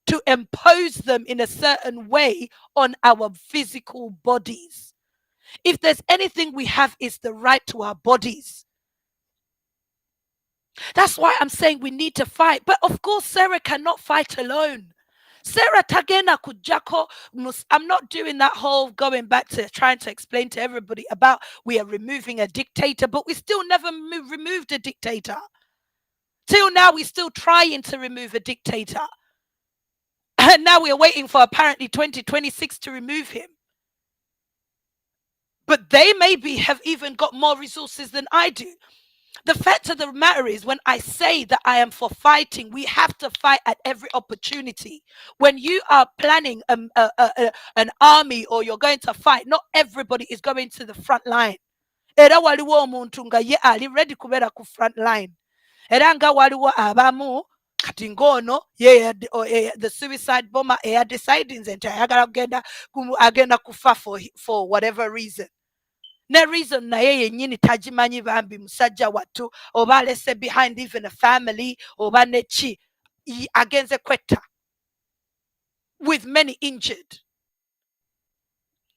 C: to impose them in a certain way on our physical bodies. If there's anything we have, it's the right to our bodies. That's why I'm saying we need to fight. But of course, Sarah cannot fight alone. Sarah Tagena Kujako, I'm not doing that whole going back to trying to explain to everybody about we are removing a dictator, but we still never removed a dictator. Till now, we're still trying to remove a dictator. And now we're waiting for apparently 2026 to remove him. But they maybe have even got more resources than I do. The fact of the matter is, when I say that I am for fighting, we have to fight at every opportunity. When you are planning an army or you're going to fight, not everybody is going to the front line. Era waliwo omuntu nga ye ali ready kubeera ku front line. Era nga waliwo abamu kati ng'ono the suicide bomber deciding nti ayagala agenda kufa for whatever reason. Ne reason naye yennyini tagimanyi bambi musajja wattu oba alese behind even a family oba neki. agenze kwetta, with many injured.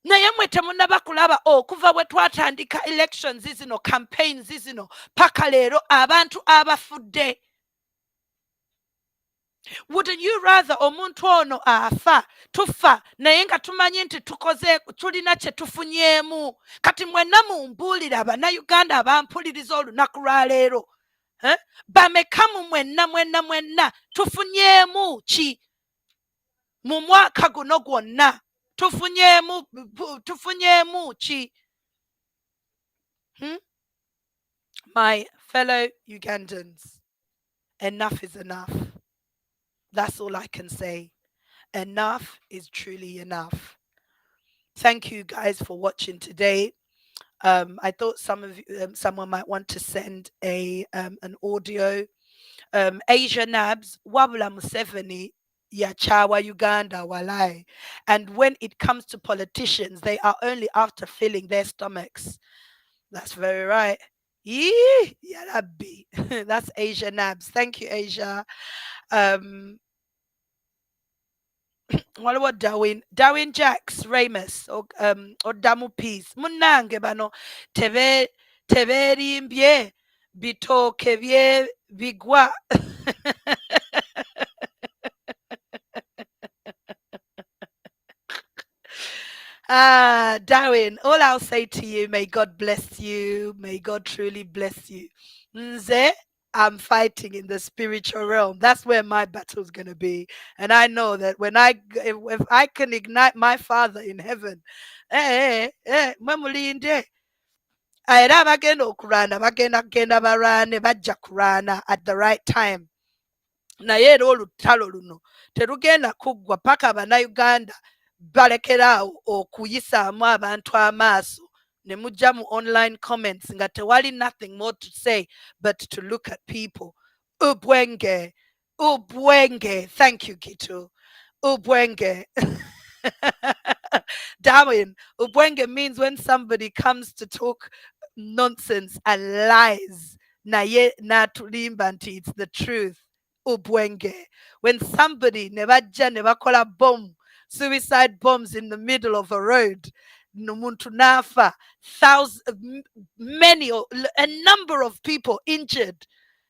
C: Naye mwe temunnaba kulaba okuva bwe twatandika elections zino, campaigns zino, paka leero abantu abafudde. Wouldn't you rather omuntu ono afa, tufa naye nga tumanyi nti tukoze tulina kye tufunyeemu? Kati mwenna mumbuulira Bannayuganda abampuliriza olunaku lwa leero, bameka mu mwenna tufunyeemu ki mu mwaka guno gwonna? Tufunyeemu ki? My fellow Ugandans, enough is enough. That's all I can say. Enough is truly enough. Thank you guys for watching today. I thought someone might want to send an audio. Asia Nabs, Wabula Museveni, Yachawa Uganda Walai. And when it comes to politicians, they are only after filling their stomachs. That's very right. Yarabi. That's Asia Nabs. Thank you, Asia. Waliwo Darwin Jacks Ramus or Damu Peace Munange bano teberimbye bitooke bye bigwa. Darwin, all I'll say to you, may God bless you. May God truly bless you. Nze, I'm fighting in the spiritual realm. That's where my battle's going to be. And I know that when if I can ignite my Father in heaven, mwemulinde. Era bagenda okulwana, bagenda barwane, bajja kulwana at the right time. Naye era olutalo luno terugenda kuggwa paka Bannayuganda balekeraawo okuyisaamu abantu amaaso ne mujja mu online comments nga tewali nothing more to say but to look at people. Ubwenge. Thank you, Gitu. Ubwenge. Darwin, ubwenge means when somebody comes to talk nonsense and lies. Naye natulimba nti it's the truth. Ubwenge. When somebody nebakola bomb, suicide bombs in the middle of a road, numuntu nafa, a number of people injured.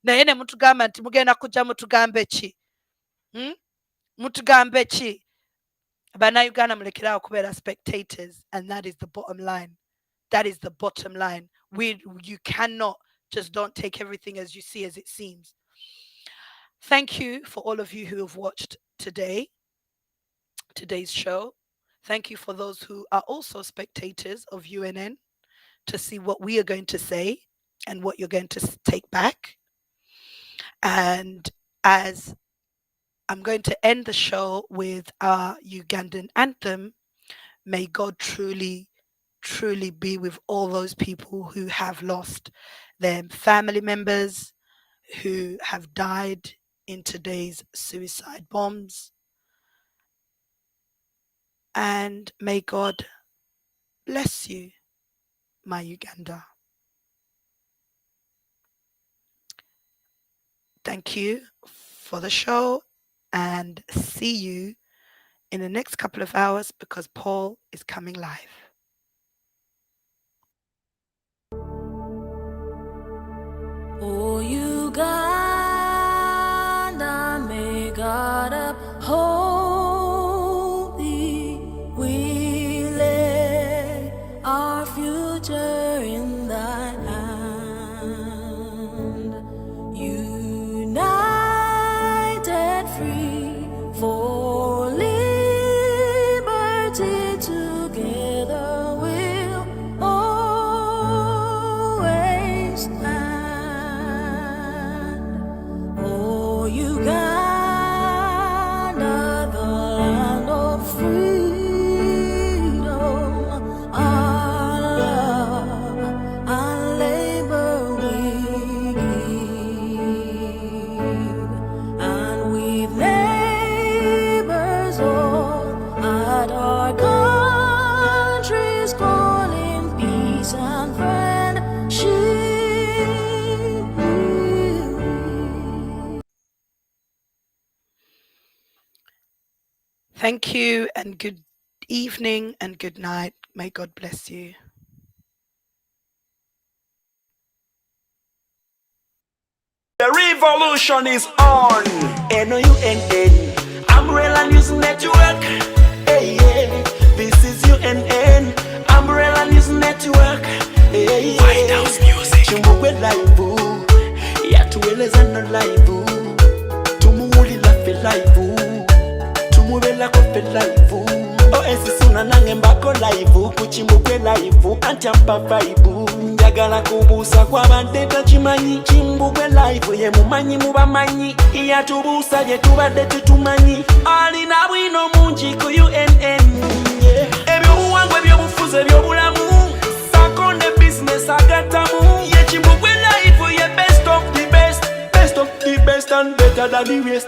C: Naye ne mutugamba nti mugenda kujja mutugambe ki? Mutugambe ki? Bannayuganda mulekeraawo kubeera spectators, and that is the bottom line. That is the bottom line. You cannot just don't take everything as you see as it seems. Thank you for all of you who have watched today's show. Thank you for those who are also spectators of UNN to see what we are going to say and what you're going to take back. And as I'm going to end the show with our Ugandan anthem, may God truly, truly be with all those people who have lost their family members, who have died in today's suicide bombs. And may God bless you, my Uganda. Thank you for the show, and see you in the next couple of hours because Paul is coming live.
D: Oh, Uganda, may God uphold thee. We lay our future in thy hand. United, free for liberty, together we'll always stand.
C: Thank you and good evening and good night. May God bless you.
A: The revolution is on. NUNN, Umbrella News Network. Hey, yeah. This is UNN, Umbrella News Network. Hey, yeah. White House Music. Kimbugwe live. Yatueleza no live. Tumuulila fe live. Tumubela ko fe live. Esi suna nange mbako live. Kuchimbugwe live. Antyampa vibe. Njagala kubuusa kw'abadde takimanyi. Kimbugwe live ye mumanyi mu bamanyi. Yatubuusa bye tubadde tetumanyi. Alina bwino mungi ku UNN. Ebyobuwangwa ebyobufuzi ebyobulamu. Sakonde business agatamu. Ye Kimbugwe live ye best of the best. Best of the best and better than the rest.